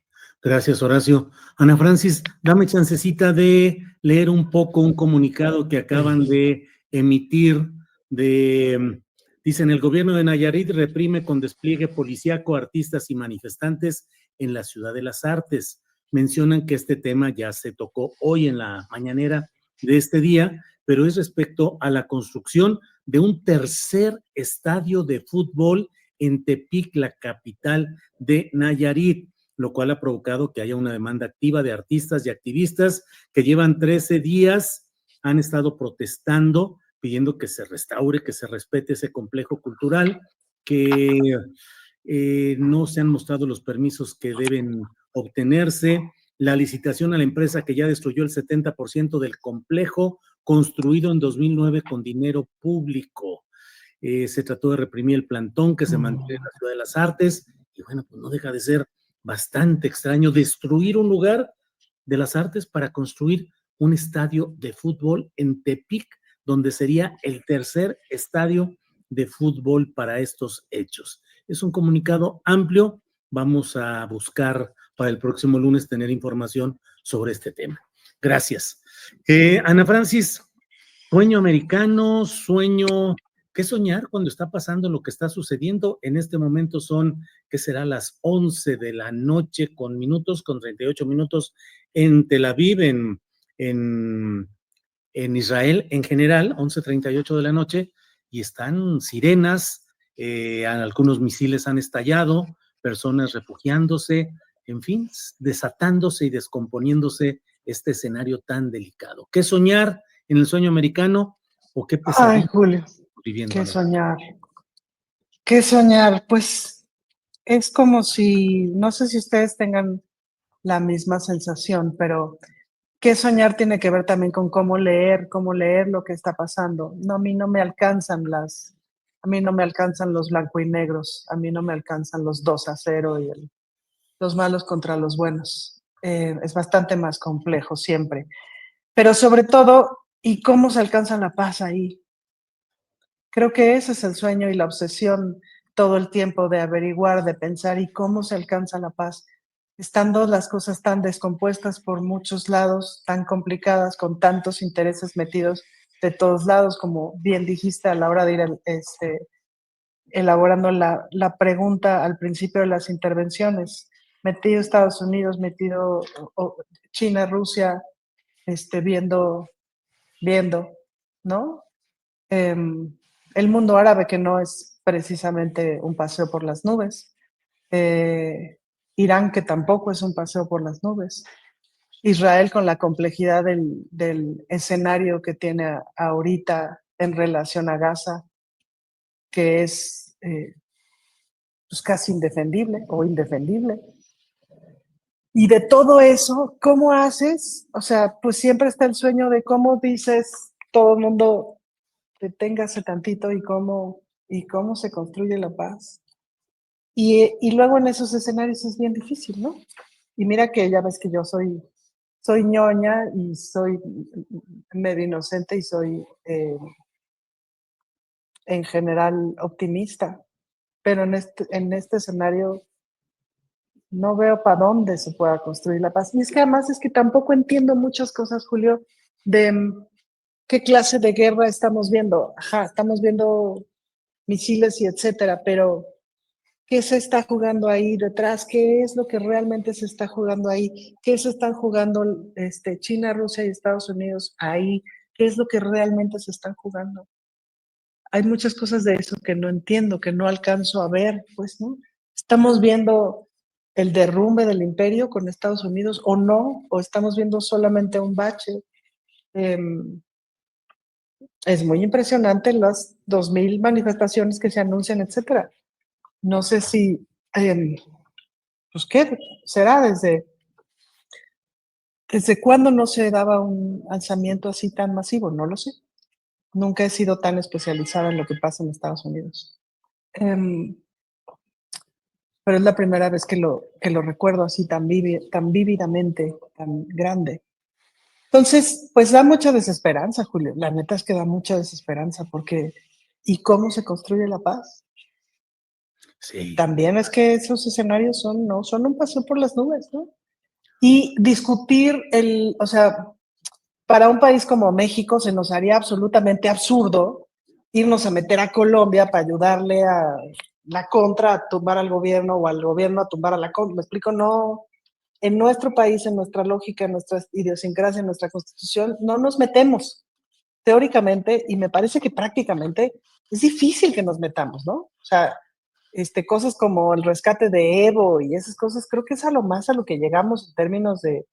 Gracias, Horacio. Ana Francis, dame chancecita de leer un poco un comunicado que acaban de emitir dicen, el gobierno de Nayarit reprime con despliegue policíaco a artistas y manifestantes en la Ciudad de las Artes. Mencionan que este tema ya se tocó hoy en la mañanera de este día, pero es respecto a la construcción de un tercer estadio de fútbol en Tepic, la capital de Nayarit, lo cual ha provocado que haya una demanda activa de artistas y activistas que llevan 13 días, han estado protestando, pidiendo que se restaure, que se respete ese complejo cultural, que no se han mostrado los permisos que deben obtenerse, la licitación a la empresa que ya destruyó el 70% del complejo construido en 2009 con dinero público. Se trató de reprimir el plantón que se mantiene en la Ciudad de las Artes, y bueno, pues no deja de ser bastante extraño destruir un lugar de las artes para construir un estadio de fútbol en Tepic, donde sería el tercer estadio de fútbol para estos hechos. Es un comunicado amplio, vamos a buscar para el próximo lunes tener información sobre este tema. Gracias. Ana Francis, sueño americano, sueño... ¿Qué soñar cuando está pasando lo que está sucediendo? En este momento son, ¿qué será? Las 11 de la noche con 38 minutos en Tel Aviv, en Israel en general, 11:38 de la noche, y están sirenas, algunos misiles han estallado, personas refugiándose, en fin, desatándose y descomponiéndose este escenario tan delicado. ¿Qué soñar en el sueño americano o qué Ay, pesadilla Julio, viviendo? qué soñar. ¿Qué soñar? Pues es como si, no sé si ustedes tengan la misma sensación, pero qué soñar tiene que ver también con cómo leer lo que está pasando. No, a mí no me alcanzan los blanco y negros, a mí no me alcanzan los 2-0 y los malos contra los buenos. Es bastante más complejo siempre. Pero sobre todo, ¿y cómo se alcanza la paz ahí? Creo que ese es el sueño y la obsesión todo el tiempo de averiguar, de pensar, ¿y cómo se alcanza la paz? Estando las cosas tan descompuestas por muchos lados, tan complicadas, con tantos intereses metidos de todos lados, como bien dijiste a la hora de ir elaborando la pregunta al principio de las intervenciones. Metido Estados Unidos, metido China, Rusia, viendo, ¿no? El mundo árabe, que no es precisamente un paseo por las nubes, Irán, que tampoco es un paseo por las nubes, Israel con la complejidad del escenario que tiene ahorita en relación a Gaza, que es pues casi indefendible o indefendible. Y de todo eso, ¿cómo haces? O sea, pues siempre está el sueño de cómo dices todo el mundo deténgase tantito y cómo se construye la paz. Y luego en esos escenarios es bien difícil, ¿no? Y mira que ya ves que yo soy ñoña y soy medio inocente y soy en general optimista, pero en este escenario no veo para dónde se pueda construir la paz. Y es que además es que tampoco entiendo muchas cosas, Julio, de qué clase de guerra estamos viendo. Ajá, estamos viendo misiles y etcétera, pero ¿qué se está jugando ahí detrás? ¿Qué es lo que realmente se está jugando ahí? ¿Qué se están jugando China, Rusia y Estados Unidos ahí? ¿Qué es lo que realmente se están jugando? Hay muchas cosas de eso que no entiendo, que no alcanzo a ver, pues, ¿no? Estamos viendo el derrumbe del imperio con Estados Unidos o no, o estamos viendo solamente un bache. Es muy impresionante las 2,000 manifestaciones que se anuncian, etcétera. No sé si, pues, ¿qué será ¿Desde cuándo no se daba un alzamiento así tan masivo? No lo sé. Nunca he sido tan especializada en lo que pasa en Estados Unidos. Em, pero es la primera vez que lo recuerdo así tan vívidamente, tan grande. Entonces, pues da mucha desesperanza, Julio. La neta es que da mucha desesperanza porque ¿y cómo se construye la paz? Sí, También es que esos escenarios son, no, son un paseo por las nubes, ¿no? Y discutir o sea, para un país como México se nos haría absolutamente absurdo irnos a meter a Colombia para ayudarle a la contra a tumbar al gobierno o al gobierno a tumbar a la contra. ¿Me explico? No, en nuestro país, en nuestra lógica, en nuestra idiosincrasia, en nuestra constitución, no nos metemos teóricamente y me parece que prácticamente es difícil que nos metamos, ¿no? O sea, cosas como el rescate de Evo y esas cosas, creo que es a lo más a lo que llegamos en términos de,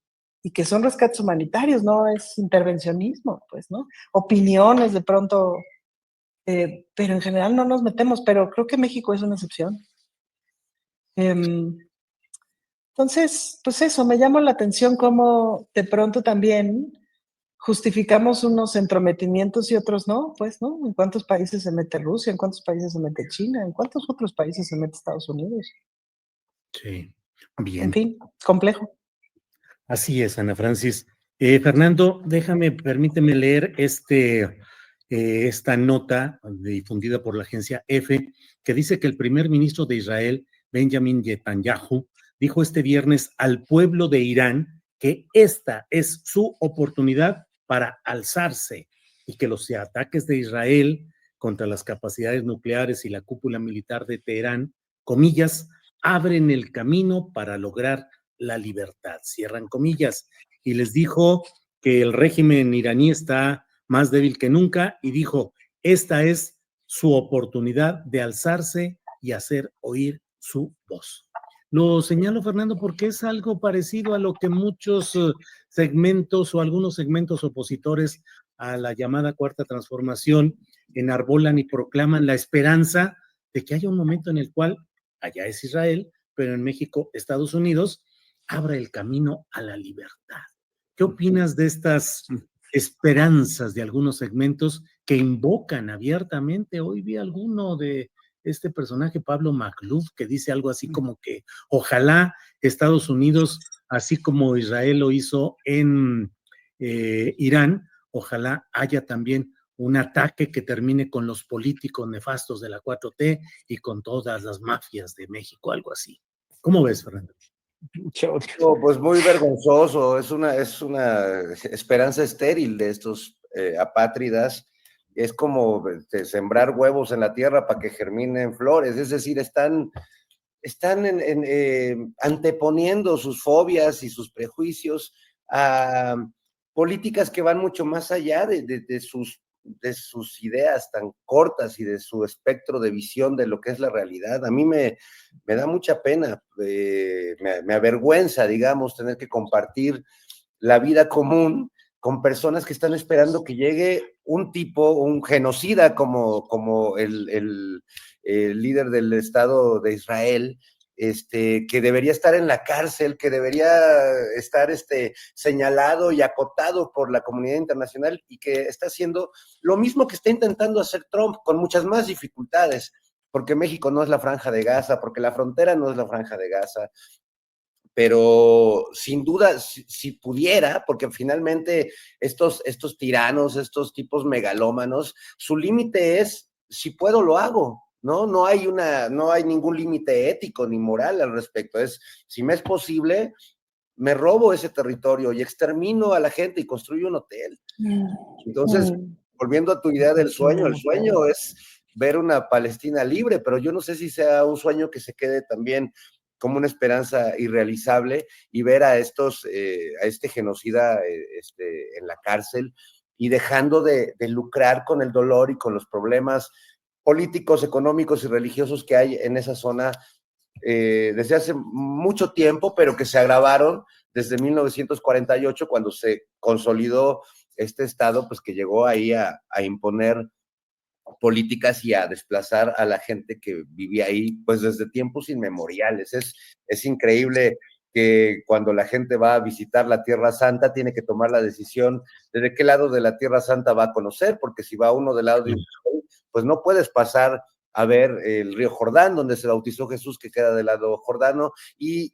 y que son rescates humanitarios, no es intervencionismo, pues, ¿no? Opiniones de pronto, pero en general no nos metemos, pero creo que México es una excepción. Em, entonces, pues eso, me llama la atención cómo de pronto también justificamos unos entrometimientos y otros no, pues, ¿no? ¿En cuántos países se mete Rusia? ¿En cuántos países se mete China? ¿En cuántos otros países se mete Estados Unidos? sí. En Bien. fin, complejo. Así es, Ana Francis. Fernando, permíteme leer esta nota difundida por la agencia EFE, que dice que el primer ministro de Israel, Benjamin Netanyahu, dijo este viernes al pueblo de Irán que esta es su oportunidad para alzarse y que los ataques de Israel contra las capacidades nucleares y la cúpula militar de Teherán, comillas, abren el camino para lograr la libertad, cierran comillas, y les dijo que el régimen iraní está más débil que nunca y dijo, esta es su oportunidad de alzarse y hacer oír su voz. Lo señalo, Fernando, porque es algo parecido a lo que muchos segmentos o algunos segmentos opositores a la llamada Cuarta Transformación enarbolan y proclaman la esperanza de que haya un momento en el cual, allá es Israel, pero en México, Estados Unidos, abra el camino a la libertad. ¿Qué opinas de estas esperanzas de algunos segmentos que invocan abiertamente? Hoy vi alguno de este personaje, Pablo Magluf, que dice algo así como que ojalá Estados Unidos, así como Israel lo hizo en Irán, ojalá haya también un ataque que termine con los políticos nefastos de la 4T y con todas las mafias de México, algo así. ¿Cómo ves, Fernando? No, pues muy vergonzoso, es una esperanza estéril de estos apátridas. Es como sembrar huevos en la tierra para que germinen flores, es decir, están anteponiendo sus fobias y sus prejuicios a políticas que van mucho más allá de sus ideas tan cortas y de su espectro de visión de lo que es la realidad. A mí me da mucha pena, me avergüenza, digamos, tener que compartir la vida común con personas que están esperando que llegue un tipo, un genocida como el líder del Estado de Israel, que debería estar en la cárcel, que debería estar señalado y acotado por la comunidad internacional y que está haciendo lo mismo que está intentando hacer Trump con muchas más dificultades, porque México no es la Franja de Gaza, porque la frontera no es la Franja de Gaza, pero sin duda, si pudiera, porque finalmente estos tiranos, estos tipos megalómanos, su límite es, si puedo, lo hago, ¿no? No hay ningún límite ético ni moral al respecto, es, si me es posible, me robo ese territorio y extermino a la gente y construyo un hotel. Entonces, volviendo a tu idea del sueño, el sueño es ver una Palestina libre, pero yo no sé si sea un sueño que se quede también como una esperanza irrealizable y ver a este genocida en la cárcel y dejando de lucrar con el dolor y con los problemas políticos, económicos y religiosos que hay en esa zona desde hace mucho tiempo, pero que se agravaron desde 1948 cuando se consolidó este Estado, pues que llegó ahí a imponer políticas y a desplazar a la gente que vivía ahí, pues desde tiempos inmemoriales. Es increíble que cuando la gente va a visitar la Tierra Santa tiene que tomar la decisión de qué lado de la Tierra Santa va a conocer, porque si va uno del lado de Israel, pues no puedes pasar a ver el río Jordán, donde se bautizó Jesús, que queda del lado jordano, y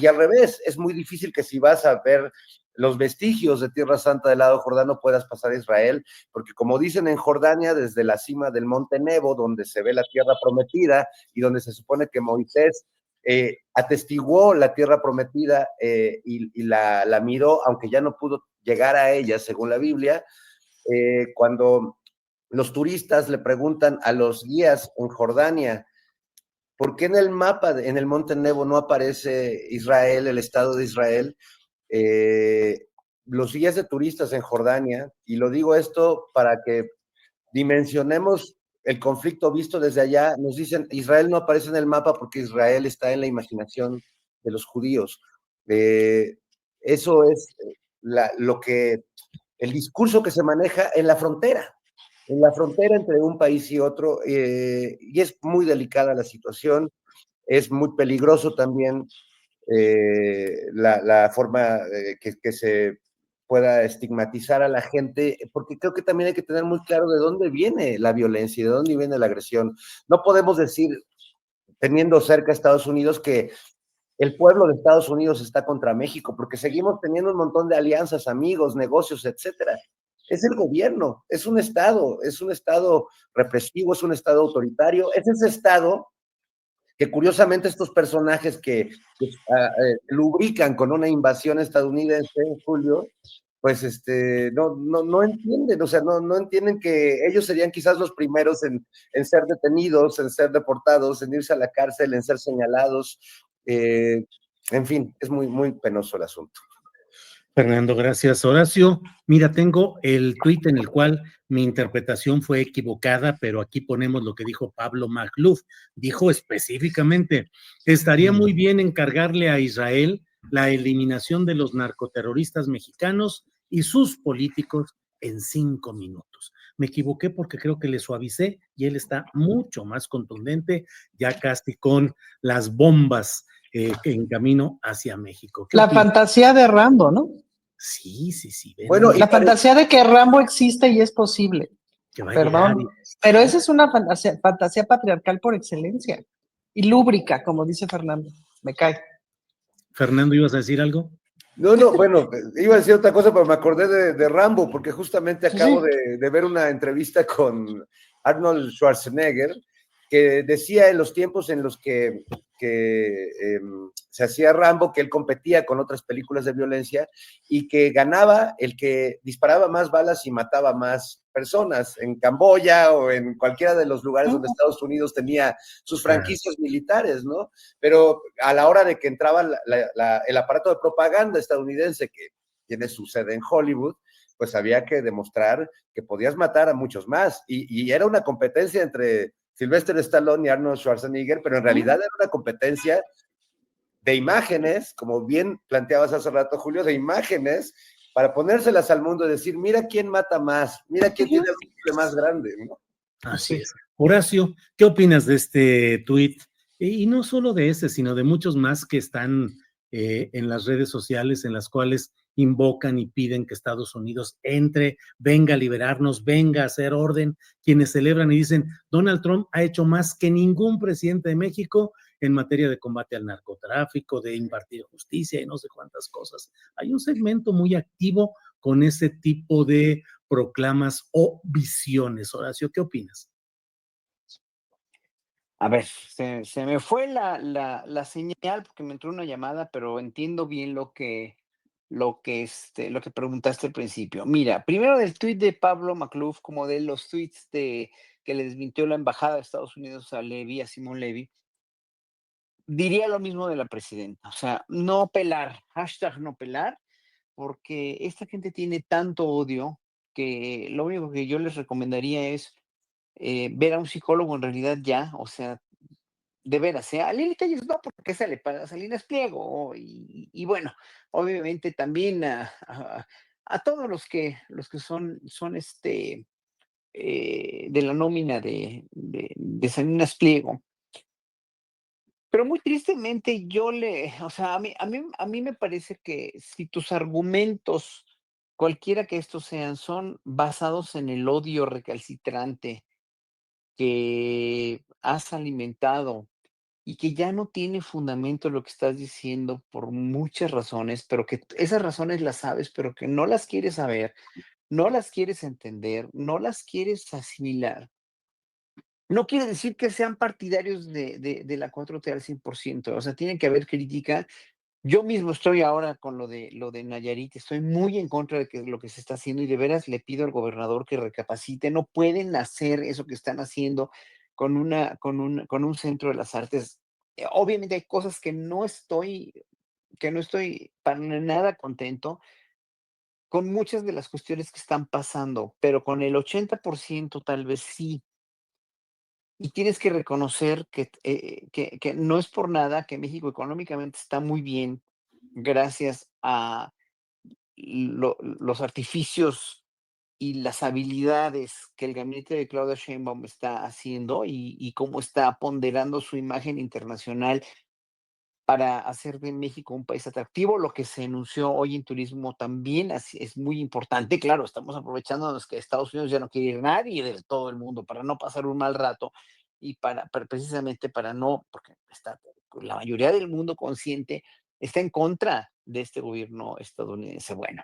al revés, es muy difícil que si vas a ver los vestigios de Tierra Santa del lado jordano puedas pasar a Israel, porque como dicen en Jordania, desde la cima del monte Nebo, donde se ve la tierra prometida y donde se supone que Moisés atestiguó la tierra prometida y la miró, aunque ya no pudo llegar a ella, según la Biblia, cuando los turistas le preguntan a los guías en Jordania, ¿por qué en el mapa, en el monte Nebo, no aparece Israel, el Estado de Israel? Los guías de turistas en Jordania, y lo digo esto para que dimensionemos el conflicto visto desde allá, nos dicen, Israel no aparece en el mapa porque Israel está en la imaginación de los judíos. Eso es lo que, el discurso que se maneja en la frontera entre un país y otro, y es muy delicada la situación, es muy peligroso también la forma que se pueda estigmatizar a la gente, porque creo que también hay que tener muy claro de dónde viene la violencia y de dónde viene la agresión. No podemos decir, teniendo cerca a Estados Unidos, que el pueblo de Estados Unidos está contra México, porque seguimos teniendo un montón de alianzas, amigos, negocios, etcétera. Es el gobierno, es un estado represivo, es un estado autoritario, es ese estado que curiosamente estos personajes que lubrican con una invasión estadounidense en julio, pues no entienden, o sea, no entienden que ellos serían quizás los primeros en ser detenidos, en ser deportados, en irse a la cárcel, en ser señalados. En fin, es muy, muy penoso el asunto. Fernando, gracias. Horacio, mira, tengo el tuit en el cual mi interpretación fue equivocada, pero aquí ponemos lo que dijo Pablo Magluf. Dijo específicamente, estaría muy bien encargarle a Israel la eliminación de los narcoterroristas mexicanos y sus políticos en 5 minutos. Me equivoqué porque creo que le suavicé y él está mucho más contundente, ya casi con las bombas en camino hacia México. La fantasía de Rambo, ¿no? Sí, sí, sí. Bueno, la fantasía de que Rambo existe y es posible. Que va Perdón, a llegar pero esa es una fantasía patriarcal por excelencia. Y lúbrica, como dice Fernando. Me cae. Fernando, ¿ibas a decir algo? No, bueno, iba a decir otra cosa, pero me acordé de Rambo, porque justamente acabo de ver una entrevista con Arnold Schwarzenegger, que decía en los tiempos en los que se hacía Rambo, que él competía con otras películas de violencia y que ganaba el que disparaba más balas y mataba más personas en Camboya o en cualquiera de los lugares donde Estados Unidos tenía sus franquicias militares, ¿no? Pero a la hora de que entraba el aparato de propaganda estadounidense, que tiene su sede en Hollywood, pues había que demostrar que podías matar a muchos más. Y era una competencia entre Sylvester Stallone y Arnold Schwarzenegger, pero en realidad era una competencia de imágenes, como bien planteabas hace rato, Julio, de imágenes para ponérselas al mundo y decir, mira quién mata más, mira quién tiene el rifle más grande, ¿no? Así es. Horacio, ¿qué opinas de este tuit? Y no solo de ese, sino de muchos más que están en las redes sociales en las cuales invocan y piden que Estados Unidos entre, venga a liberarnos, venga a hacer orden, quienes celebran y dicen, Donald Trump ha hecho más que ningún presidente de México en materia de combate al narcotráfico, de impartir justicia y no sé cuántas cosas. Hay un segmento muy activo con ese tipo de proclamas o visiones. Horacio, ¿qué opinas? A ver, se me fue la señal porque me entró una llamada, pero entiendo bien lo que preguntaste al principio. Mira, primero del tuit de Pablo Magluf, como de los tuits que le desmintió la embajada de Estados Unidos a Levy, a Simón Levy, diría lo mismo de la presidenta. O sea, no pelar, hashtag no pelar, porque esta gente tiene tanto odio que lo único que yo les recomendaría es ver a un psicólogo en realidad ya, o sea, de veras, a Lili Telles no, porque se le paga a Salinas Pliego, y bueno, obviamente también a todos los que son de la nómina de Salinas Pliego. Pero muy tristemente o sea, a mí me parece que si tus argumentos, cualquiera que estos sean, son basados en el odio recalcitrante que has alimentado y que ya no tiene fundamento lo que estás diciendo por muchas razones, pero que esas razones las sabes, pero que no las quieres saber, no las quieres entender, no las quieres asimilar. No quiere decir que sean partidarios de la 4T al 100%, o sea, tiene que haber crítica. Yo mismo estoy ahora con lo de Nayarit, estoy muy en contra de que lo que se está haciendo y de veras le pido al gobernador que recapacite. No pueden hacer eso que están haciendo con un centro de las artes. Obviamente hay cosas que no estoy para nada contento con muchas de las cuestiones que están pasando, pero con el 80% tal vez sí. Y tienes que reconocer que no es por nada que México económicamente está muy bien gracias a los artificios y las habilidades que el gabinete de Claudia Sheinbaum está haciendo y cómo está ponderando su imagen internacional para hacer de México un país atractivo. Lo que se anunció hoy en turismo también es muy importante. Claro, estamos aprovechándonos que Estados Unidos ya no quiere ir nadie de todo el mundo para no pasar un mal rato y precisamente para no, porque la mayoría del mundo consciente está en contra de este gobierno estadounidense. Bueno,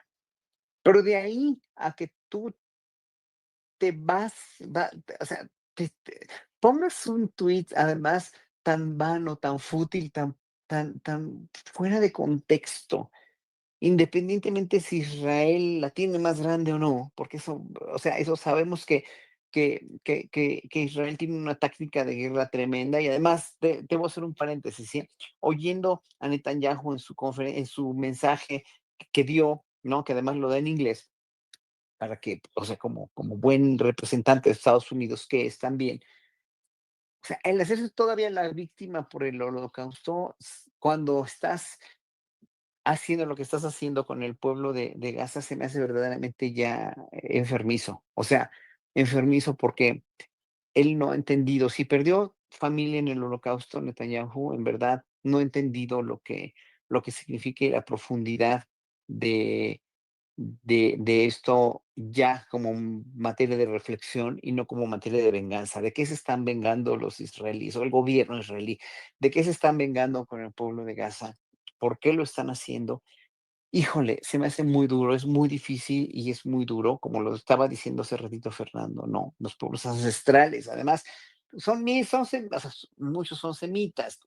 pero de ahí a que tú te vas, o sea, pongas un tweet además tan vano, tan fútil, tan fuera de contexto, independientemente si Israel la tiene más grande o no, porque eso, o sea, eso sabemos que Israel tiene una táctica de guerra tremenda y además, debo hacer un paréntesis, ¿sí? Oyendo a Netanyahu en su mensaje que dio, ¿no? Que además lo da en inglés, para que, o sea, como buen representante de Estados Unidos que es también, o sea, el hacerse todavía la víctima por el holocausto, cuando estás haciendo lo que estás haciendo con el pueblo de Gaza, se me hace verdaderamente ya enfermizo. O sea, enfermizo porque él no ha entendido, si perdió familia en el holocausto, Netanyahu, en verdad, no ha entendido lo que significa y la profundidad de de esto ya como materia de reflexión y no como materia de venganza. ¿De qué se están vengando los israelíes o el gobierno israelí? ¿De qué se están vengando con el pueblo de Gaza? ¿Por qué lo están haciendo? Híjole, se me hace muy duro, es muy difícil y es muy duro, como lo estaba diciendo hace ratito Fernando, ¿no? Los pueblos ancestrales, además, o sea, muchos son semitas,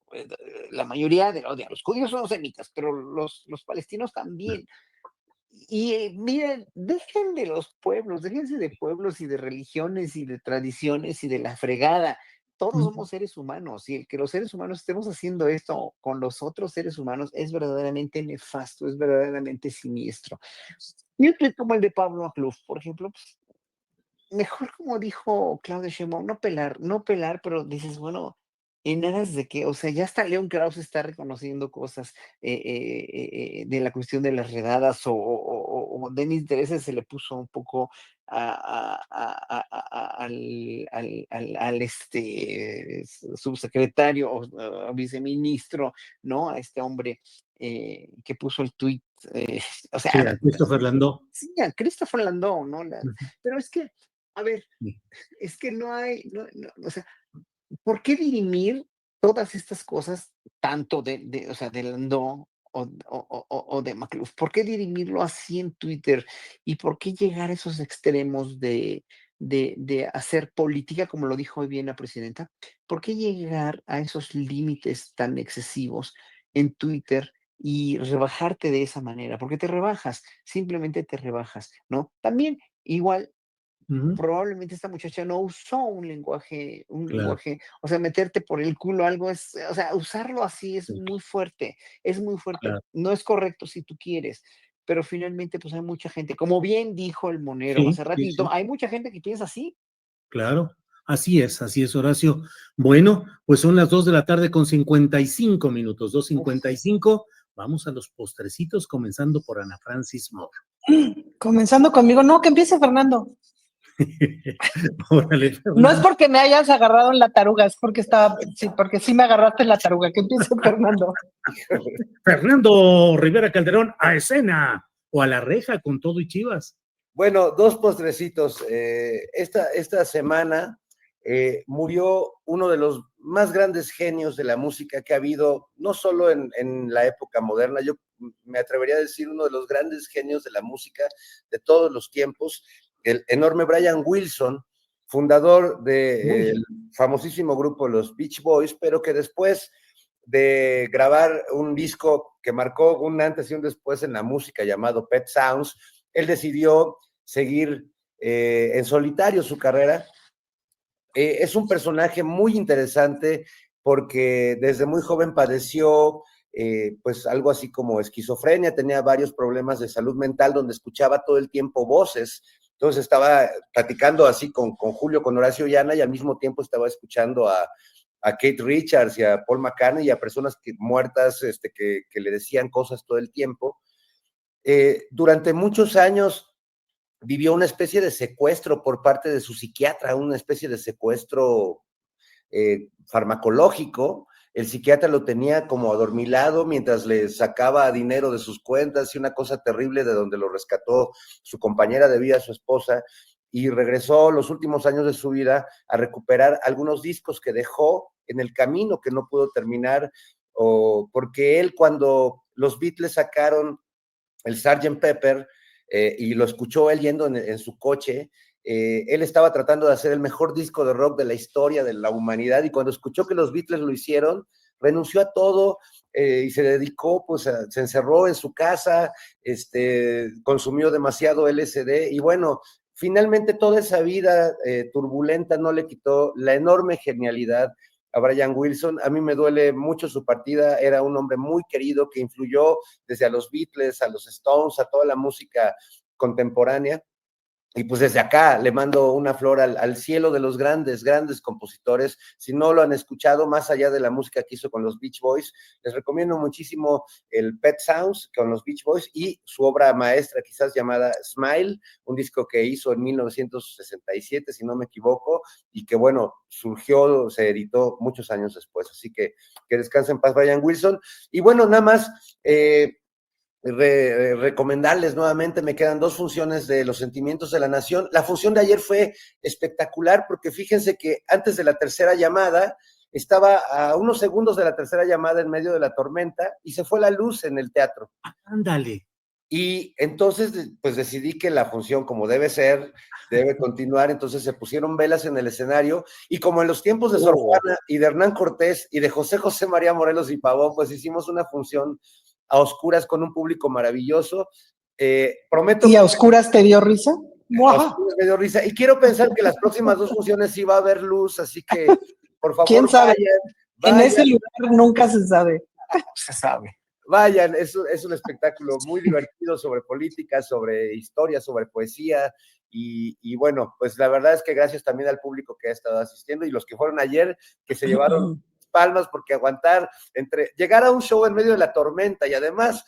la mayoría los judíos son semitas, pero los palestinos también. Y miren, déjense de pueblos y de religiones y de tradiciones y de la fregada. Todos Mm, somos seres humanos y el que los seres humanos estemos haciendo esto con los otros seres humanos es verdaderamente nefasto, es verdaderamente siniestro. Y un tuit como el de Pablo Akluf, por ejemplo, pues, mejor como dijo Claudia Sheinbaum, no pelar, pero dices, bueno, ¿en aras de qué? O sea, ya hasta León Krause está reconociendo cosas de la cuestión de las redadas o Denis Dresser se le puso un poco al subsecretario o viceministro, ¿no? A este hombre que puso el tuit, o sí, sea, a Christopher Landau. sí, a Christopher Landau, ¿no? Ujú, Pero es que, a ver, sí. es que no hay, o sea, ¿por qué dirimir todas estas cosas tanto o sea, de Landau o de Macluf? ¿Por qué dirimirlo así en Twitter? ¿Y por qué llegar a esos extremos de hacer política, como lo dijo hoy bien la presidenta? ¿Por qué llegar a esos límites tan excesivos en Twitter y rebajarte de esa manera? Porque te rebajas, simplemente te rebajas, ¿no? También igual Ujú, probablemente esta muchacha no usó un claro, lenguaje, o sea, meterte por el culo algo o sea, usarlo así sí, es muy fuerte, claro. no es correcto si tú quieres, pero finalmente, pues hay mucha gente, como bien dijo el Monero Sí, hace sí, ratito, sí, hay mucha gente que piensa así. claro. Así es, Horacio. Bueno, pues son las 2 de la tarde con 55 minutos, Uf, 2:55. Vamos a los postrecitos, comenzando por Ana Francis Moore. Comenzando conmigo, no, que empiece Fernando. Órale, No es porque me hayas agarrado en la taruga, es porque porque sí me agarraste en la taruga. Que empiece Fernando. Fernando Rivera Calderón, a escena o a la reja con todo y Chivas. Bueno, dos postrecitos. Esta semana murió uno de los más grandes genios de la música que ha habido, no solo en la época moderna, yo me atrevería a decir uno de los grandes genios de la música de todos los tiempos, el enorme Brian Wilson, fundador del famosísimo grupo Los Beach Boys, pero que después de grabar un disco que marcó un antes y un después en la música llamado Pet Sounds, él decidió seguir en solitario su carrera. Es un personaje muy interesante porque desde muy joven padeció pues algo así como esquizofrenia, tenía varios problemas de salud mental donde escuchaba todo el tiempo voces. Entonces estaba platicando así con Julio, con Horacio Llana, y al mismo tiempo estaba escuchando a Kate Richards y a Paul McCartney y a personas muertas que le decían cosas todo el tiempo. Durante muchos años vivió una especie de secuestro por parte de su psiquiatra, una especie de secuestro farmacológico. El psiquiatra lo tenía como adormilado mientras le sacaba dinero de sus cuentas y una cosa terrible de donde lo rescató su compañera de vida, su esposa, y regresó los últimos años de su vida a recuperar algunos discos que dejó en el camino que no pudo terminar, porque él cuando los Beatles sacaron el Sgt. Pepper, y lo escuchó él yendo en su coche, él estaba tratando de hacer el mejor disco de rock de la historia de la humanidad, y cuando escuchó que los Beatles lo hicieron, renunció a todo y se dedicó, pues se encerró en su casa, consumió demasiado LSD, y bueno, finalmente toda esa vida turbulenta no le quitó la enorme genialidad a Brian Wilson. A mí me duele mucho su partida, era un hombre muy querido que influyó desde a los Beatles, a los Stones, a toda la música contemporánea. Y pues desde acá le mando una flor al cielo de los grandes, grandes compositores. Si no lo han escuchado, más allá de la música que hizo con los Beach Boys, les recomiendo muchísimo el Pet Sounds con los Beach Boys y su obra maestra quizás llamada Smile, un disco que hizo en 1967, si no me equivoco, y que bueno, surgió, se editó muchos años después. Así que descanse en paz Brian Wilson. Y bueno, nada más... recomendarles nuevamente, me quedan dos funciones de Los Sentimientos de la Nación. La función de ayer fue espectacular porque fíjense que antes de la tercera llamada, estaba a unos segundos de la tercera llamada en medio de la tormenta y se fue la luz en el teatro. Ándale. Y entonces, pues decidí que la función, como debe ser, debe continuar. Entonces se pusieron velas en el escenario y como en los tiempos de Sor Juana y de Hernán Cortés y de José María Morelos y Pavón, pues hicimos una función a oscuras con un público maravilloso. Prometo. ¿Y a oscuras te dio risa? A oscuras me dio risa. Y quiero pensar que las próximas dos funciones sí va a haber luz, así que por favor, ¿quién sabe? vayan. En ese lugar nunca se sabe. Se sabe. Vayan, es un espectáculo muy divertido sobre política, sobre historia, sobre poesía. Y bueno, pues la verdad es que gracias también al público que ha estado asistiendo y los que fueron ayer, que se llevaron palmas, porque llegar a un show en medio de la tormenta y además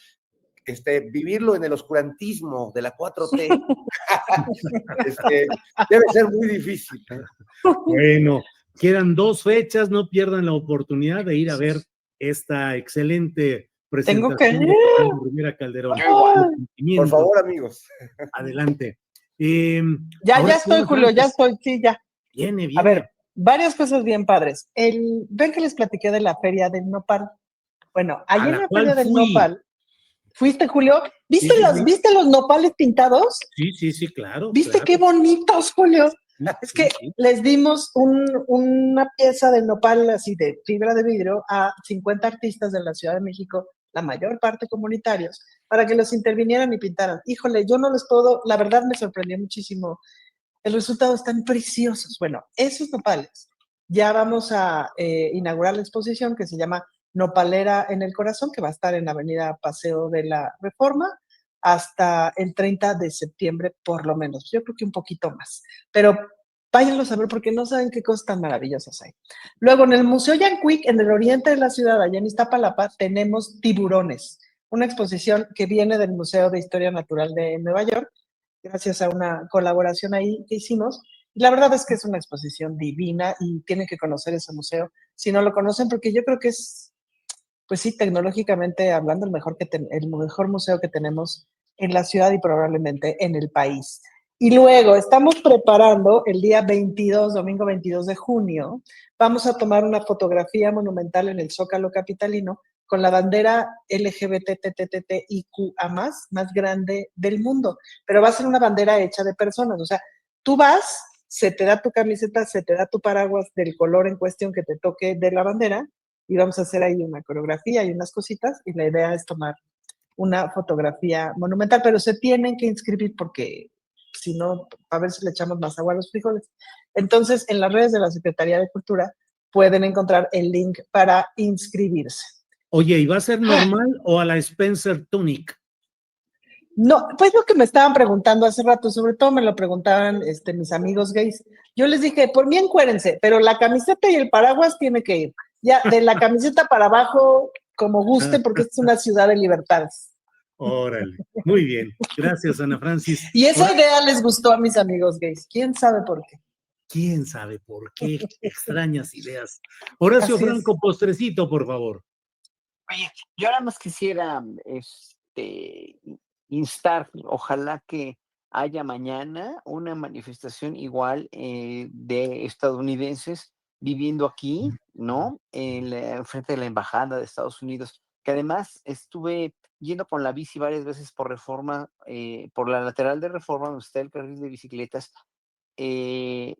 vivirlo en el oscurantismo de la 4T, debe ser muy difícil. Bueno, quedan dos fechas, no pierdan la oportunidad de ir a ver esta excelente presentación. Tengo que de Rivera Calderón. Por favor, amigos. Adelante. Ya estoy, Julio, ya estoy, sí, ya. Viene. A ver, varias cosas bien padres. Ven que les platiqué de la feria del nopal. Bueno, ayer en la feria del nopal, ¿fuiste, Julio? ¿Viste los nopales pintados? Sí, claro. ¿Viste claro. qué bonitos, Julio? Es que les dimos una pieza de nopal así de fibra de vidrio a 50 artistas de la Ciudad de México, la mayor parte comunitarios, para que los intervinieran y pintaran. Híjole, yo no les puedo, la verdad me sorprendió muchísimo. El resultado están preciosos. Bueno, esos nopales, ya vamos a inaugurar la exposición que se llama Nopalera en el Corazón, que va a estar en la Avenida Paseo de la Reforma hasta el 30 de septiembre, por lo menos. Yo creo que un poquito más. Pero váyanlos a ver porque no saben qué cosas tan maravillosas hay. Luego, en el Museo Yanquic, en el oriente de la ciudad, allá en Iztapalapa, tenemos tiburones, una exposición que viene del Museo de Historia Natural de Nueva York, gracias a una colaboración ahí que hicimos. La verdad es que es una exposición divina y tienen que conocer ese museo si no lo conocen, porque yo creo que es, pues sí, tecnológicamente hablando, el mejor museo que tenemos en la ciudad y probablemente en el país. Y luego estamos preparando el día 22, domingo 22 de junio, vamos a tomar una fotografía monumental en el Zócalo capitalino con la bandera LGBTTTIQA+, más grande del mundo, pero va a ser una bandera hecha de personas, o sea, tú vas, se te da tu camiseta, se te da tu paraguas del color en cuestión que te toque de la bandera, y vamos a hacer ahí una coreografía y unas cositas, y la idea es tomar una fotografía monumental, pero se tienen que inscribir porque si no, a ver si le echamos más agua a los frijoles. Entonces, en las redes de la Secretaría de Cultura pueden encontrar el link para inscribirse. Oye, ¿y va a ser normal o a la Spencer Tunic? No, pues lo que me estaban preguntando hace rato, sobre todo me lo preguntaban mis amigos gays. Yo les dije, por mí encuérense, pero la camiseta y el paraguas tiene que ir. Ya, de la camiseta para abajo, como guste, porque esta es una ciudad de libertades. Órale, muy bien. Gracias, Ana Francis. Y esa Ahora, idea les gustó a mis amigos gays. ¿Quién sabe por qué? ¿quién sabe por qué? Extrañas ideas. Horacio Así es. Franco, postrecito, por favor. Oye, yo nada más quisiera instar, ojalá que haya mañana una manifestación igual de estadounidenses viviendo aquí, ¿no? Frente de la embajada de Estados Unidos, que además estuve yendo con la bici varias veces por Reforma, por la lateral de Reforma, donde está el carril de bicicletas, eh,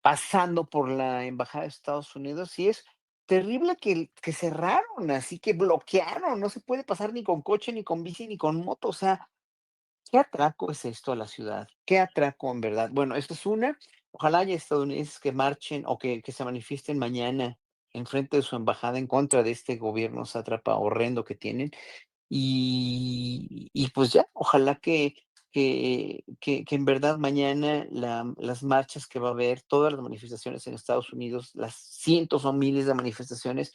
pasando por la embajada de Estados Unidos, y es terrible que cerraron, así que bloquearon, no se puede pasar ni con coche, ni con bici, ni con moto, o sea, ¿qué atraco es esto a la ciudad? ¿Qué atraco en verdad? Bueno, esto es una, ojalá haya estadounidenses que marchen o que se manifiesten mañana en frente de su embajada en contra de este gobierno sátrapa horrendo que tienen. Y pues ya, ojalá que en verdad mañana las marchas que va a haber, todas las manifestaciones en Estados Unidos, las cientos o miles de manifestaciones,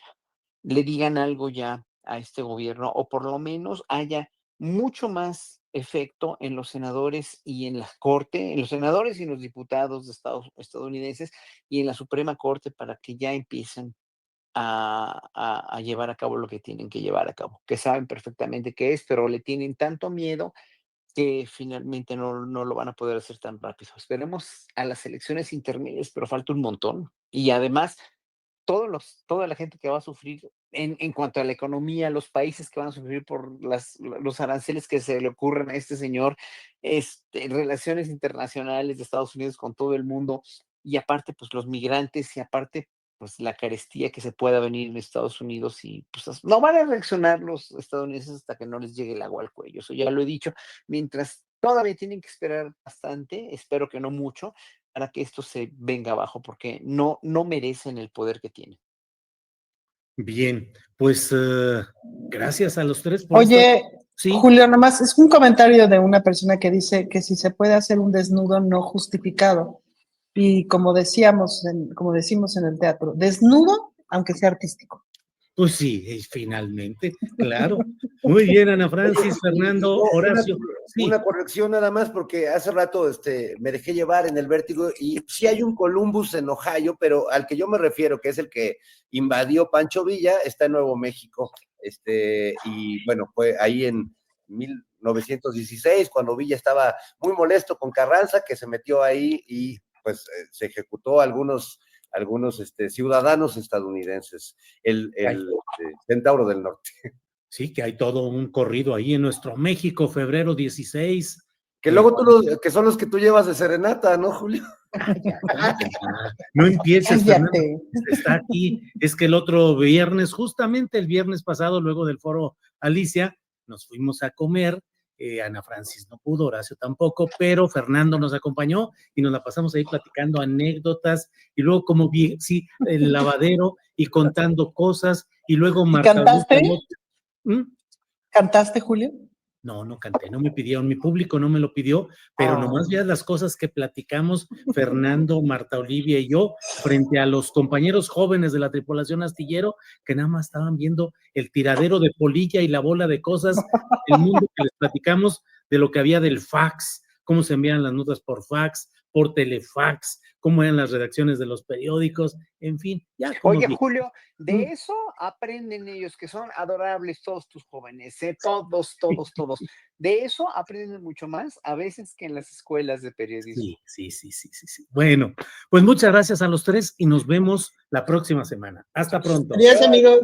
le digan algo ya a este gobierno, o por lo menos haya mucho más efecto en los senadores y en la corte, en los senadores y en los diputados de estadounidenses y en la Suprema Corte para que ya empiecen a llevar a cabo lo que tienen que llevar a cabo, que saben perfectamente qué es, pero le tienen tanto miedo que finalmente no lo van a poder hacer tan rápido. Esperemos a las elecciones intermedias, pero falta un montón. Y además, toda la gente que va a sufrir en cuanto a la economía, los países que van a sufrir por los aranceles que se le ocurren a este señor, relaciones internacionales de Estados Unidos con todo el mundo, y aparte, pues los migrantes, y aparte, pues la carestía que se pueda venir en Estados Unidos, y pues no van a reaccionar los estadounidenses hasta que no les llegue el agua al cuello. Eso ya lo he dicho, mientras todavía tienen que esperar bastante, espero que no mucho, para que esto se venga abajo, porque no merecen el poder que tienen. Bien, pues gracias a los tres por esta. Oye, Sí, Julio, nomás es un comentario de una persona que dice que si se puede hacer un desnudo no justificado. Y como decíamos, como decimos en el teatro, desnudo, aunque sea artístico. pues sí, finalmente, claro. Muy bien, Ana Francis, Fernando, Horacio. Sí, Una corrección nada más, porque hace rato me dejé llevar en el vértigo y sí hay un Columbus en Ohio, pero al que yo me refiero, que es el que invadió Pancho Villa, está en Nuevo México. Y bueno, fue ahí en 1916, cuando Villa estaba muy molesto con Carranza, que se metió ahí y pues se ejecutó a algunos ciudadanos estadounidenses, el Centauro del Norte. sí, que hay todo un corrido ahí en nuestro México, febrero 16. Que luego que son los que tú llevas de serenata, ¿no, Julio? No empieces, Fernando. Cállate. Está aquí. Es que el otro viernes, justamente el viernes pasado, luego del foro Alicia, nos fuimos a comer. Ana Francis no pudo, Horacio tampoco, pero Fernando nos acompañó y nos la pasamos ahí platicando anécdotas y luego como bien, sí, el lavadero y contando cosas y luego Marta. ¿Cantaste? ¿Mm? ¿Cantaste, Julio? No, no canté, no me pidieron, mi público no me lo pidió, pero nomás veas las cosas que platicamos Fernando, Marta Olivia y yo frente a los compañeros jóvenes de la tripulación astillero que nada más estaban viendo el tiradero de polilla y la bola de cosas del mundo que les platicamos de lo que había del fax, cómo se envían las notas por fax, por telefax, cómo eran las redacciones de los periódicos, en fin, ya como Oye, dije. Julio, de eso aprenden ellos, que son adorables todos tus jóvenes, todos, todos, todos. De eso aprenden mucho más a veces que en las escuelas de periodismo. Sí. Bueno, pues muchas gracias a los tres y nos vemos la próxima semana. Hasta pronto. Adiós, amigos.